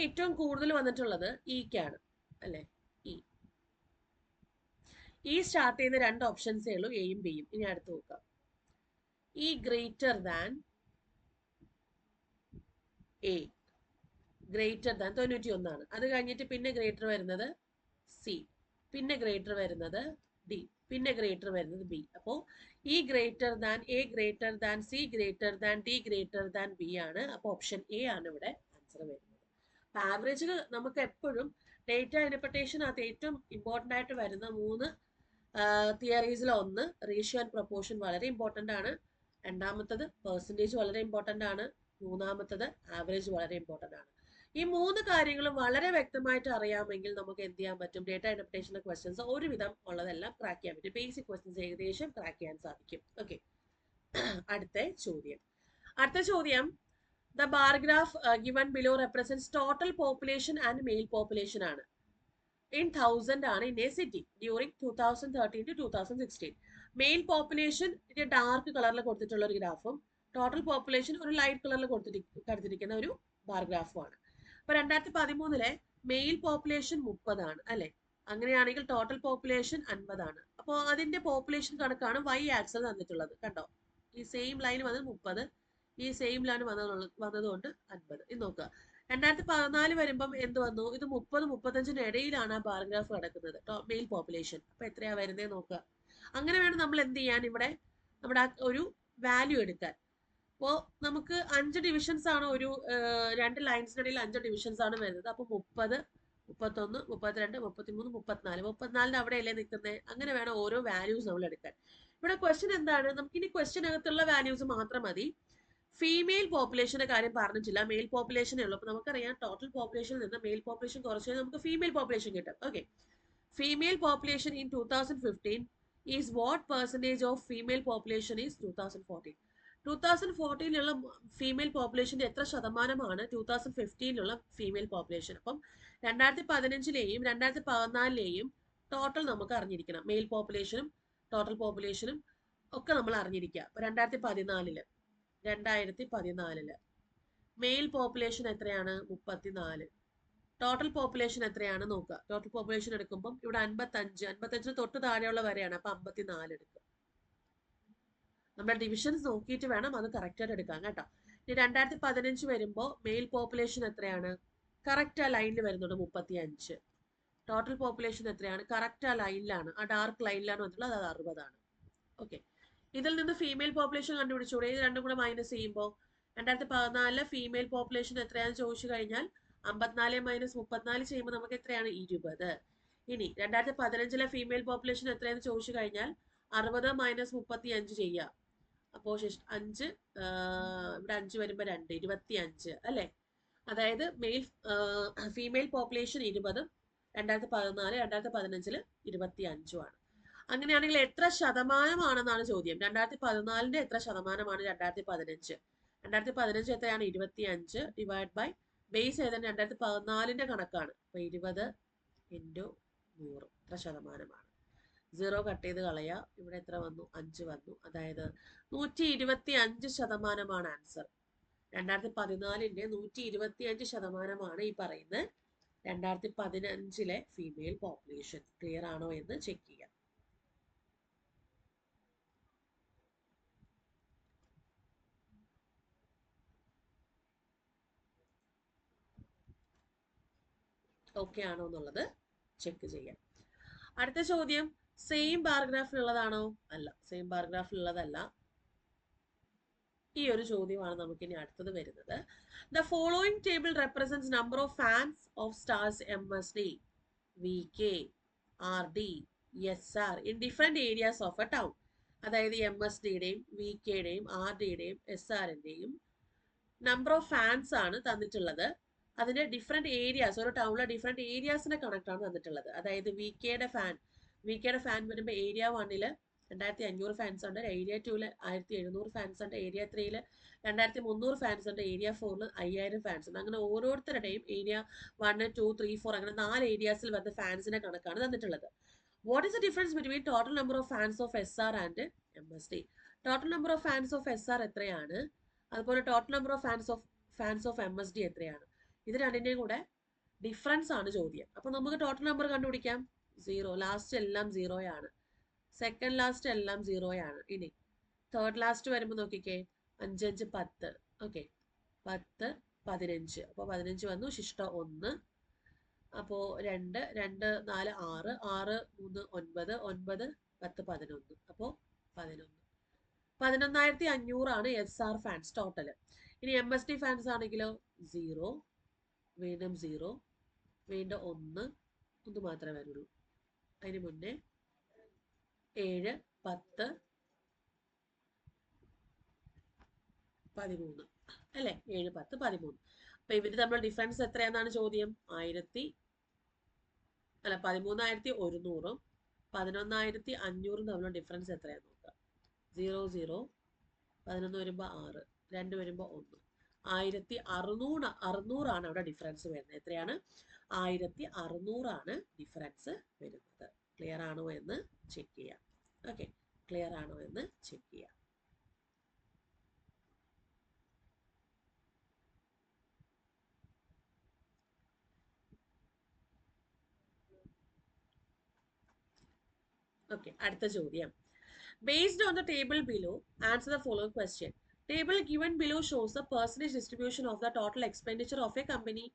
Speaker 1: ഏറ്റവും കൂടുതൽ വന്നിട്ടുള്ളത് ഇക്കാണ് അല്ലെ. ഈ സ്റ്റാർട്ട് ചെയ്യുന്ന 2 ഓപ്ഷൻസേ ഉള്ളൂ, എയും ബിയും. ഇനി അടുത്ത് നോക്കാം. ഈ greater than A, greater than 91 ആണ്. അത് കഴിഞ്ഞിട്ട് പിന്നെ ഗ്രേറ്റർ വരുന്നത് സി, പിന്നെ ഗ്രേറ്റർ വരുന്നത് ഡി, പിന്നെ ഗ്രേറ്റർ വരുന്നത് ബി. അപ്പോൾ ഈ greater than A, greater than C, greater than D, greater than B ആണ്. അപ്പോൾ ഓപ്ഷൻ എ ആണ് ഇവിടെ ആൻസർ വരുന്നത്. അപ്പൊ ആവറേജ് നമുക്ക് എപ്പോഴും ഡേറ്റ ഇന്റർപ്രിട്ടേഷനകത്ത് ഏറ്റവും ഇമ്പോർട്ടൻ്റ് ആയിട്ട് വരുന്ന 3 തിയറീസിൽ ഒന്ന് റേഷ്യോ ആൻഡ് പ്രൊപ്പോർഷൻ വളരെ ഇമ്പോർട്ടൻ്റ് ആണ്. രണ്ടാമത്തത് പെർസെൻറ്റേജ് വളരെ ഇമ്പോർട്ടൻ്റ് ആണ്. മൂന്നാമത്തത് ആവറേജ് വളരെ ഇമ്പോർട്ടൻ്റ് ആണ്. ഈ 3 കാര്യങ്ങളും വളരെ വ്യക്തമായിട്ട് അറിയാമെങ്കിൽ നമുക്ക് എന്ത് ചെയ്യാൻ പറ്റും, ഡേറ്റ ഇന്റർപ്രിട്ടേഷന്റെ ക്വസ്റ്റ്യൻസ് ഒരുവിധം ഉള്ളതെല്ലാം ക്രാക്ക് ചെയ്യാൻ പറ്റും. ബേസിക് ക്വസ്റ്റ്യൻസ് ഏകദേശം ക്രാക്ക് ചെയ്യാൻ സാധിക്കും. ഓക്കെ, അടുത്ത ചോദ്യം the bar graph given below represents total population and male population ആണ്. in 1000 ആണ് in a city during 2013 to 2016. Male population dark കളറിൽ കൊടുത്തിട്ടുള്ള ഒരു ഗ്രാഫും ടോട്ടൽ പോപ്പുലേഷൻ ഒരു ലൈറ്റ് കളറിൽ കൊടുത്തിരിക്കുന്ന ഒരു ബാർ ഗ്രാഫുമാണ്. അപ്പൊ 2013 മെയിൽ പോപ്പുലേഷൻ 30 ആണ് അല്ലെ. അങ്ങനെയാണെങ്കിൽ ടോട്ടൽ പോപ്പുലേഷൻ 50 ആണ്. അപ്പോൾ അതിന്റെ പോപ്പുലേഷൻ കണക്കാണ് y ആക്സിൽ തന്നിട്ടുള്ളത്. കണ്ടോ, ഈ സെയിം ലൈൻ വന്നത് 30, ഈ സെയിം ലൈൻ വന്നതുകൊണ്ട് 50. ഇത് നോക്കുക, 2014 വരുമ്പം എന്ത് വന്നു, ഇത് 30-35 ഇടയിലാണ് ആ ബാർ ഗ്രാഫ് കിടക്കുന്നത് മെയിൽ പോപ്പുലേഷൻ. അപ്പൊ എത്രയാ വരുന്നത് നോക്കുക. അങ്ങനെ വേണം നമ്മൾ എന്ത് ചെയ്യാൻ, ഇവിടെ നമ്മുടെ ഒരു വാല്യൂ എടുക്കാൻ. അപ്പോൾ നമുക്ക് 5 ഡിവിഷൻസ് ആണ്, ഒരു 2 ലൈൻസിനിടയിൽ 5 ഡിവിഷൻസ് ആണ് വരുന്നത്. അപ്പൊ 30, 31, 32, 33, 34, 34 അവിടെയല്ലേ നിൽക്കുന്നത്. അങ്ങനെ വേണം ഓരോ വാല്യൂസ് നമ്മൾ എടുക്കാൻ. ഇവിടെ ക്വസ്റ്റ്യൻ എന്താണ്, നമുക്കിനി ക്വസ്റ്റ്യനകത്തുള്ള വാല്യൂസ് മാത്രം മതി. ഫീമെയിൽ പോപ്പുലേഷന്റെ കാര്യം പറഞ്ഞിട്ടില്ല, മെയിൽ പോപ്പുലേഷനേ ഉള്ളൂ. അപ്പൊ നമുക്കറിയാം ടോട്ടൽ പോപ്പുലേഷനിൽ നിന്ന് മെയിൽ പോപ്പുലേഷൻ കുറച്ച് നമുക്ക് ഫീമെയിൽ പോപ്പുലേഷൻ കിട്ടും. Okay, female population in 2015 is what percentage of female population is 2014. 2014 female പോപ്പുലേഷന്റെ എത്ര ശതമാനമാണ് 2015 ഫീമെയിൽ പോപ്പുലേഷൻ. അപ്പം 2015 2014 ടോട്ടൽ നമുക്ക് അറിഞ്ഞിരിക്കണം. മെയിൽ പോപ്പുലേഷനും ടോട്ടൽ പോപ്പുലേഷനും ഒക്കെ നമ്മൾ അറിഞ്ഞിരിക്കുക. അപ്പൊ 2014 മെയിൽ പോപ്പുലേഷൻ എത്രയാണ്, 34. ടോട്ടൽ പോപ്പുലേഷൻ എത്രയാണ് നോക്കുക. ടോട്ടൽ പോപ്പുലേഷൻ എടുക്കുമ്പോൾ ഇവിടെ 55 തൊട്ട് താഴെയുള്ള വരെയാണ്. അപ്പൊ 54 എടുക്കുക. നമ്മുടെ ഡിവിഷൻസ് നോക്കിയിട്ട് വേണം അത് കറക്റ്റ് ആയിട്ട് എടുക്കാൻ കേട്ടോ. ഇനി 2015 വരുമ്പോൾ മെയിൽ പോപ്പുലേഷൻ എത്രയാണ്, കറക്റ്റ് ആ ലൈനിൽ വരുന്നുണ്ട് 35. ടോട്ടൽ പോപ്പുലേഷൻ എത്രയാണ്, കറക്റ്റ് ആ ലൈനിലാണ്, ആ ഡാർക്ക് ലൈനിലാണ് വന്നിട്ടുള്ളത്, അത് 60 ആണ്. ഓക്കെ, ഇതിൽ നിന്ന് ഫീമെയിൽ പോപ്പുലേഷൻ കണ്ടുപിടിച്ചൂടെ. ഇത് രണ്ടും കൂടെ മൈനസ് ചെയ്യുമ്പോൾ 2014 ഫീമെയിൽ പോപ്പുലേഷൻ എത്രയാണെന്ന് ചോദിച്ചു കഴിഞ്ഞാൽ 54 മൈനസ് 34 ചെയ്യുമ്പോൾ നമുക്ക് എത്രയാണ്, 20. ഇനി 2015 ഫീമെയിൽ പോപ്പുലേഷൻ എത്രയാണെന്ന് ചോദിച്ചു കഴിഞ്ഞാൽ 60 മൈനസ് 35 ചെയ്യാം. അപ്പോൾ 5 ഇവിടെ 5 വരുമ്പോൾ 2, 25 അല്ലെ. അതായത് ഫീമെയിൽ പോപ്പുലേഷൻ 20, 2014 2015 25 ആണ്. അങ്ങനെയാണെങ്കിൽ എത്ര ശതമാനമാണെന്നാണ് ചോദ്യം. 2014 എത്ര ശതമാനമാണ് 2015. 2015 എത്രയാണ്, 25 ഡിവൈഡ് ബൈ ബേസ് ചെയ്ത 2014 കണക്കാണ്. അപ്പൊ 20 × 100 എത്ര ശതമാനമാണ്. 0 കട്ട് ചെയ്ത് കളയാ. ഇവിടെ എത്ര വന്നു, 5 വന്നു. അതായത് 125% ആൻസർ. 2014 125% ഈ പറയുന്നത് 2015 ഫീമെയിൽ പോപ്പുലേഷൻ. ക്ലിയർ ആണോ എന്ന് ചെക്ക് ചെയ്യാം. ഓക്കെ ആണോ എന്നുള്ളത് ചെക്ക് ചെയ്യാം. അടുത്ത ചോദ്യം സെയിം പാരഗ്രാഫിലുള്ളതാണോ? അല്ല, സെയിം പാരഗ്രാഫിലുള്ളതല്ല. ഈ ഒരു ചോദ്യമാണ് നമുക്ക് ഇനി അടുത്തത് വരുന്നത്. The following table represents number of fans of stars MSD, VK, RD, SR in different areas of A town. അതായത് MSDയുടെയും VKയുടെയും RDയുടെയും SRന്റെയും നമ്പർ ഓഫ് ഫാൻസ് ആണ് തന്നിട്ടുള്ളത്. അതിന്റെ ഡിഫറെന്റ് ഏരിയാസ്, ഒരു ടൗണിലെ ഡിഫറെന്റ് ഏരിയാസിന്റെ കണക്കാണ് തന്നിട്ടുള്ളത്. അതായത് വികെയുടെ ഫാൻ വരുമ്പോൾ ഏരിയ 1 2500 ഫാൻസ് ഉണ്ട്, ഏരിയ 2 1700 ഫാൻസ് ഉണ്ട്, ഏരിയ 3 2300 ഫാൻസ് ഉണ്ട്, ഏരിയ 4 5000 ഫാൻസ് ഉണ്ട്. അങ്ങനെ ഓരോരുത്തരുടെയും ഏരിയ 1, 2, 3, 4 അങ്ങനെ 4 ഏരിയാസിൽ വരുന്ന ഫാൻസിന്റെ കണക്കാണ് തന്നിട്ടുള്ളത്. What is the difference between total number of fans of SR and MSD? Total number of fans of SR എത്രയാണ്, അതുപോലെ total number of fans of MSD എത്രയാണ്? ഇത് രണ്ടിന്റെയും കൂടെ ഡിഫറൻസ് ആണ് ചോദ്യം. അപ്പൊ നമുക്ക് ടോട്ടൽ നമ്പർ കണ്ടുപിടിക്കാം. 0, ലാസ്റ്റ് എല്ലാം 0 ആണ്, സെക്കൻഡ് ലാസ്റ്റ് എല്ലാം 0 ആണ്. ഇനി തേർഡ് ലാസ്റ്റ് വരുമ്പോൾ നോക്കിക്കേ, 5 5 10, ഓക്കെ 10 15, അപ്പോൾ 15 വന്നു, ശിഷ്ട 1, അപ്പോൾ 2 2 4 6 6 3 9 9 10 11, അപ്പോൾ 11,500 ആണ് SR ഫാൻസ് ടോട്ടൽ. ഇനി MSD ഫാൻസ് ആണെങ്കിലോ 0, വീണ്ടും 0, വീണ്ടും 1 മാത്രമേ വരുള്ളൂ. അതിന് മുന്നേ 7 10 13 അല്ലേ, 7 10 13. അപ്പൊ ഇവര് തമ്മിൽ ഡിഫറൻസ് എത്രയാണെന്നാണ് ചോദ്യം. 13,100ഉം 11,500ഉം തമ്മിലുള്ള ഡിഫറൻസ് എത്രയാന്ന് നോക്കാം. 0 0 11 വരുമ്പോ 6, 2 വരുമ്പോ 1, 1600 ആണ് അവിടെ ഡിഫറൻസ് വരുന്നത്. എത്രയാണ്? 1600 ആണ് ഡിഫറൻസ് വരുന്നത്. ക്ലിയർ ആണോ എന്ന് ചെക്ക് ചെയ്യാം. ഓക്കെ, ക്ലിയർ ആണോ എന്ന് ചെക്ക് ചെയ്യാം. ഓക്കെ, അടുത്ത ചോദ്യം. Based on the table below, answer the following question. Table given below shows the percentage distribution of the total expenditure of a company,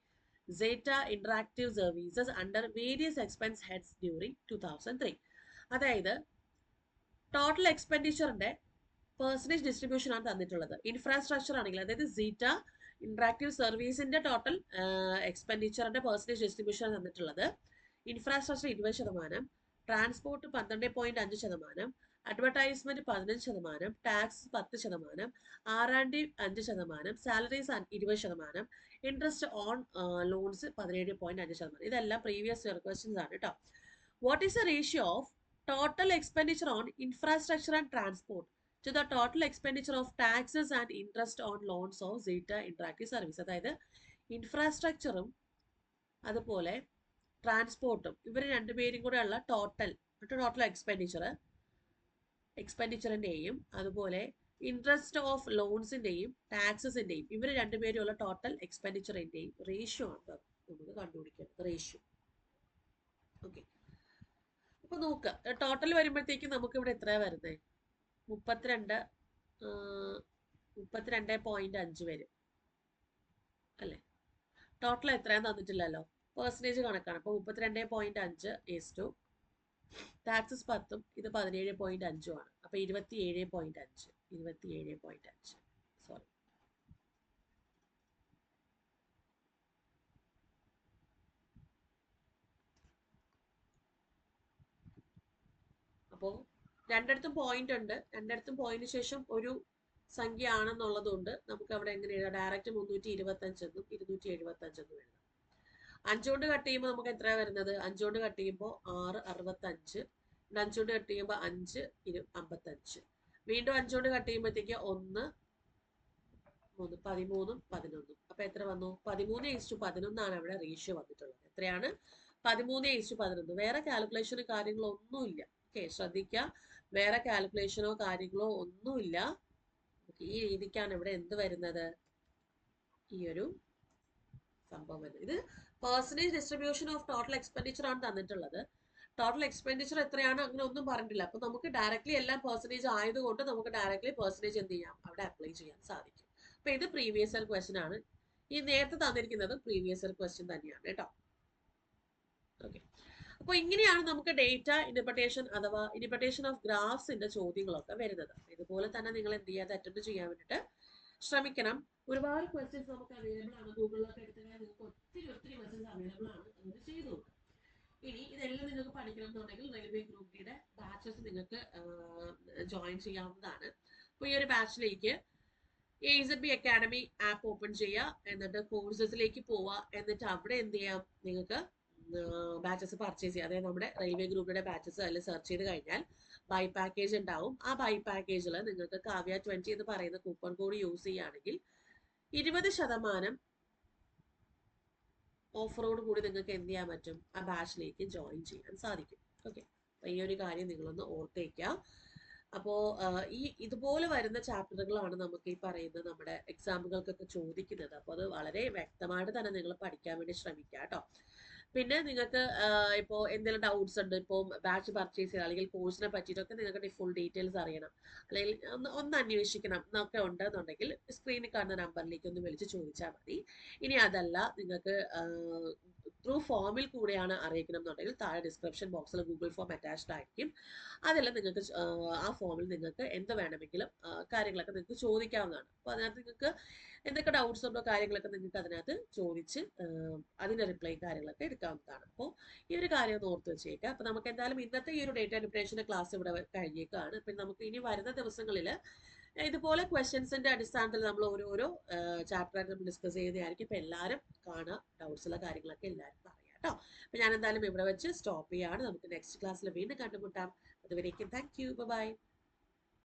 Speaker 1: Zeta Interactive Services, under various expense heads during 2003. അതായത് total എക്സ്പെൻഡിച്ചറിന്റെ percentage distribution ആണ് തന്നിട്ടുള്ളത്. Infrastructure ആണെങ്കിൽ, അതായത് Zeta interactive സർവീസിന്റെ total എക്സ്പെൻഡിച്ചറിന്റെ percentage distribution ആണ് തന്നിട്ടുള്ളത്. Infrastructure 20%, transport 12.5%, advertisement 15%, tax 10%, R&D 5%, salaries 20%, interest on loans 17.5%. ഇതെല്ലാം പ്രീവിയസ് ഇയർ ക്വസ്റ്റ്യൻസ് ആണ് കേട്ടോ. What is the ratio of total expenditure on infrastructure and transport to the total expenditure of taxes and interest on loans of Zeta interactive service? അതായത് ഇൻഫ്രാസ്ട്രക്ചറും അതുപോലെ ട്രാൻസ്പോർട്ടും ഇവർ രണ്ടുപേരും കൂടെ ഉള്ള ടോട്ടൽ എക്സ്പെൻഡിച്ചറിന്റെയും അതുപോലെ ഇൻട്രസ്റ്റ് ഓഫ് ലോൺസിന്റെയും ടാക്സസിന്റെയും ഇവർ രണ്ടുപേരുള്ള ടോട്ടൽ എക്സ്പെൻഡിച്ചറിന്റെയും റേഷ്യോ ആണ് നമുക്ക് കണ്ടുപിടിക്കേണ്ടത്. റേഷ്യോ. ഓക്കെ, അപ്പൊ നോക്കുക, ടോട്ടൽ വരുമ്പോഴത്തേക്കും നമുക്ക് ഇവിടെ എത്രയാ വരുന്നത്? 32.5 വരും അല്ലേ? ടോട്ടൽ എത്രയാന്ന് തന്നിട്ടില്ലല്ലോ, പെർസെന്റേജ് കണക്കാണ്. അപ്പൊ 32.5 ടാക്സസ് 10, ഇത് 17.5 ആണ്. അപ്പൊ 27.5 സോറി. അപ്പോ രണ്ടിടത്തും പോയിന്റ് ഉണ്ട്, രണ്ടിടത്തും പോയിന്റിന് ശേഷം ഒരു സംഖ്യ ആണെന്നുള്ളത് കൊണ്ട് നമുക്ക് അവിടെ എങ്ങനെ എഴുതാം? ഡയറക്റ്റ് 325 എന്നും 275 എന്നും എഴുതാം. 5 കൊണ്ട് കട്ട് ചെയ്യുമ്പോൾ നമുക്ക് എത്രയാണ് വരുന്നത്? 5 കൊണ്ട് കട്ട് ചെയ്യുമ്പോൾ 6 65, 5 കൊണ്ട് കട്ട് ചെയ്യുമ്പോൾ 5 55, വീണ്ടും 5 കൊണ്ട് കട്ട് ചെയ്യുമ്പോഴത്തേക്ക് 1 3 13 11. അപ്പൊ എത്ര വന്നു? 13:11 ആണ് അവിടെ റേഷ്യോ വന്നിട്ടുള്ളത്. എത്രയാണ്? 13:11. വേറെ കാൽക്കുലേഷനോ കാര്യങ്ങളോ ഒന്നുമില്ല. ഓക്കെ, ശ്രദ്ധിക്കുക, വേറെ കാൽക്കുലേഷനോ കാര്യങ്ങളോ ഒന്നുമില്ല. ഈ രീതിക്കാണ് ഇവിടെ എന്ത് വരുന്നത്? ഈ ഒരു സംഭവം വരുന്നത്. ഇത് percentage distribution of total expenditure ആണ് തന്നിട്ടുള്ളത്. ടോട്ടൽ എക്സ്പെൻഡിച്ചർ എത്രയാണ് അങ്ങനെ ഒന്നും പറഞ്ഞിട്ടില്ല. അപ്പൊ നമുക്ക് ഡയറക്ട്ലി എല്ലാം പെർസെന്റേജ് ആയതുകൊണ്ട് നമുക്ക് ഡയറക്ട്ലി പെർസെന്റേജ് എന്ത് ചെയ്യാം? അവിടെ അപ്ലൈ ചെയ്യാൻ സാധിക്കും. അപ്പൊ ഇത് പ്രീവിയസ് ഇയർ ക്വസ്റ്റ്യൻ ആണ്. ഈ നേരത്തെ തന്നിരിക്കുന്നത് പ്രീവിയസ് ഇയർ ക്വസ്റ്റ്യൻ തന്നെയാണ് കേട്ടോ. ഓക്കെ. അപ്പോൾ ഇങ്ങനെയാണ് നമുക്ക് ഡേറ്റ ഇന്റർപ്രിട്ടേഷൻ അഥവാ ഇന്റർപ്രിട്ടേഷൻ ഓഫ് ഗ്രാഫ്സിന്റെ ചോദ്യങ്ങളൊക്കെ വരുന്നത്. ഇതുപോലെ തന്നെ നിങ്ങൾ എന്ത് ചെയ്യാതെ അറ്റൻഡ് ചെയ്യാൻ വേണ്ടിയിട്ട് ശ്രമിക്കണം. ഒരുപാട് ക്വസ്റ്റ്യൻസ് നമുക്ക് അവൈലബിൾ ആണ്. ഗൂഗിളിലൊക്കെ എടുത്താൽ നിങ്ങൾക്ക് ഒത്തിരി ക്വസ്റ്റ്യൻസ് അവൈലബിൾ ആണ്. അതുകൊണ്ട് ചെയ്തു നോക്കുക. ഇനി ഇതെല്ലാം നിങ്ങൾക്ക് പഠിക്കണം എന്നുണ്ടെങ്കിൽ റെയിൽവേ ഗ്രൂപ്പ് ഡിയുടെ ബാച്ചസ് നിങ്ങൾക്ക് ജോയിൻ ചെയ്യാവുന്നതാണ്. അപ്പോൾ ഈ ഒരു ബാച്ചിലേക്ക് AZB അക്കാഡമി ആപ്പ് ഓപ്പൺ ചെയ്യുക, എന്നിട്ട് കോഴ്സസിലേക്ക് പോവുക, എന്നിട്ട് അവിടെ എന്ത് ചെയ്യാം, നിങ്ങൾക്ക് ബാച്ചസ് പർച്ചേസ് ചെയ്യുക. അതായത് നമ്മുടെ റെയിൽവേ ഗ്രൂപ്പിന്റെ ബാച്ചസ് അതിൽ സെർച്ച് ചെയ്ത് കഴിഞ്ഞാൽ ബൈ പാക്കേജ് ഉണ്ടാവും. ആ ബൈ പാക്കേജിൽ നിങ്ങൾക്ക് കാവ്യ 20 എന്ന് പറയുന്ന കൂപ്പൺ കോഡ് യൂസ് ചെയ്യുകയാണെങ്കിൽ 20% ഓഫറോട് കൂടി നിങ്ങൾക്ക് എന്ത് ചെയ്യാൻ പറ്റും, ആ ബാച്ചിലേക്ക് ജോയിൻ ചെയ്യാൻ സാധിക്കും. ഓക്കെ, അപ്പോൾ ഈ ഒരു കാര്യം നിങ്ങളൊന്ന് ഓർത്തേക്കുക. അപ്പോൾ ഇതുപോലെ വരുന്ന ചാപ്റ്ററുകളാണ് നമുക്ക് ഈ പറയുന്ന നമ്മുടെ എക്സാമുകൾക്കൊക്കെ ചോദിക്കുന്നത്. അപ്പോൾ അത് വളരെ വ്യക്തമായിട്ട് തന്നെ നിങ്ങൾ പഠിക്കാൻ വേണ്ടി ശ്രമിക്കുക കേട്ടോ. പിന്നെ നിങ്ങൾക്ക് ഇപ്പോൾ എന്തെങ്കിലും ഡൗട്ട്സ് ഉണ്ട്, ഇപ്പോൾ ബാച്ച് പർച്ചേസ് ചെയ്യുക അല്ലെങ്കിൽ കോഴ്സിനെ പറ്റിയിട്ടൊക്കെ നിങ്ങൾക്ക് ഫുൾ ഡീറ്റെയിൽസ് അറിയണം, അല്ലെങ്കിൽ ഒന്ന് അന്വേഷിക്കണം എന്നൊക്കെ ഉണ്ടെന്നുണ്ടെങ്കിൽ സ്ക്രീനിൽ കാണുന്ന നമ്പറിലേക്ക് ഒന്ന് വിളിച്ച് ചോദിച്ചാൽ മതി. ഇനി അതല്ല നിങ്ങൾക്ക് ത്രൂ ഫോമിൽ കൂടെയാണ് അറിയിക്കണം എന്നുണ്ടെങ്കിൽ താഴെ ഡിസ്ക്രിപ്ഷൻ ബോക്സിൽ ഗൂഗിൾ ഫോം അറ്റാച്ച്ഡ് ആയിരിക്കും. അതെല്ലാം നിങ്ങൾക്ക് ആ ഫോമിൽ നിങ്ങൾക്ക് എന്ത് വേണമെങ്കിലും കാര്യങ്ങളൊക്കെ നിങ്ങൾക്ക് ചോദിക്കാവുന്നതാണ്. അപ്പോൾ അതിനകത്ത് നിങ്ങൾക്ക് എന്തൊക്കെ ഡൗട്ട്സ് ഉണ്ടോ കാര്യങ്ങളൊക്കെ നിങ്ങൾക്ക് അതിനകത്ത് ചോദിച്ച് അതിൻ്റെ റിപ്ലൈ കാര്യങ്ങളൊക്കെ എടുക്കാവുന്നതാണ്. അപ്പോൾ ഈ ഒരു കാര്യം ഒന്ന് ഓർത്ത് വെച്ചേക്കുക. അപ്പോൾ നമുക്ക് എന്തായാലും ഇന്നത്തെ ഈ ഒരു ഡേറ്റ ഇന്റർപ്രിട്ടേഷൻ്റെ ക്ലാസ് ഇവിടെ കഴിഞ്ഞേക്കാണ്. പിന്നെ നമുക്ക് ഇനി വരുന്ന ദിവസങ്ങളിൽ ഇതുപോലെ ക്വസ്റ്റ്യൻസിന്റെ അടിസ്ഥാനത്തിൽ നമ്മൾ ഓരോരോ ചാപ്റ്ററായിട്ട് നമ്മൾ ഡിസ്കസ് ചെയ്യുന്നതായിരിക്കും. ഇപ്പം എല്ലാവരും കാണുക, ഡൗട്ട്സുള്ള കാര്യങ്ങളൊക്കെ എല്ലാവരും പറയാം കേട്ടോ. അപ്പം ഞാൻ എന്തായാലും ഇവിടെ വെച്ച് സ്റ്റോപ്പ് ചെയ്യാണ്. നമുക്ക് നെക്സ്റ്റ് ക്ലാസ്സിൽ വീണ്ടും കണ്ടുമുട്ടാം. അതുവരേക്കും താങ്ക് യു, ബൈ.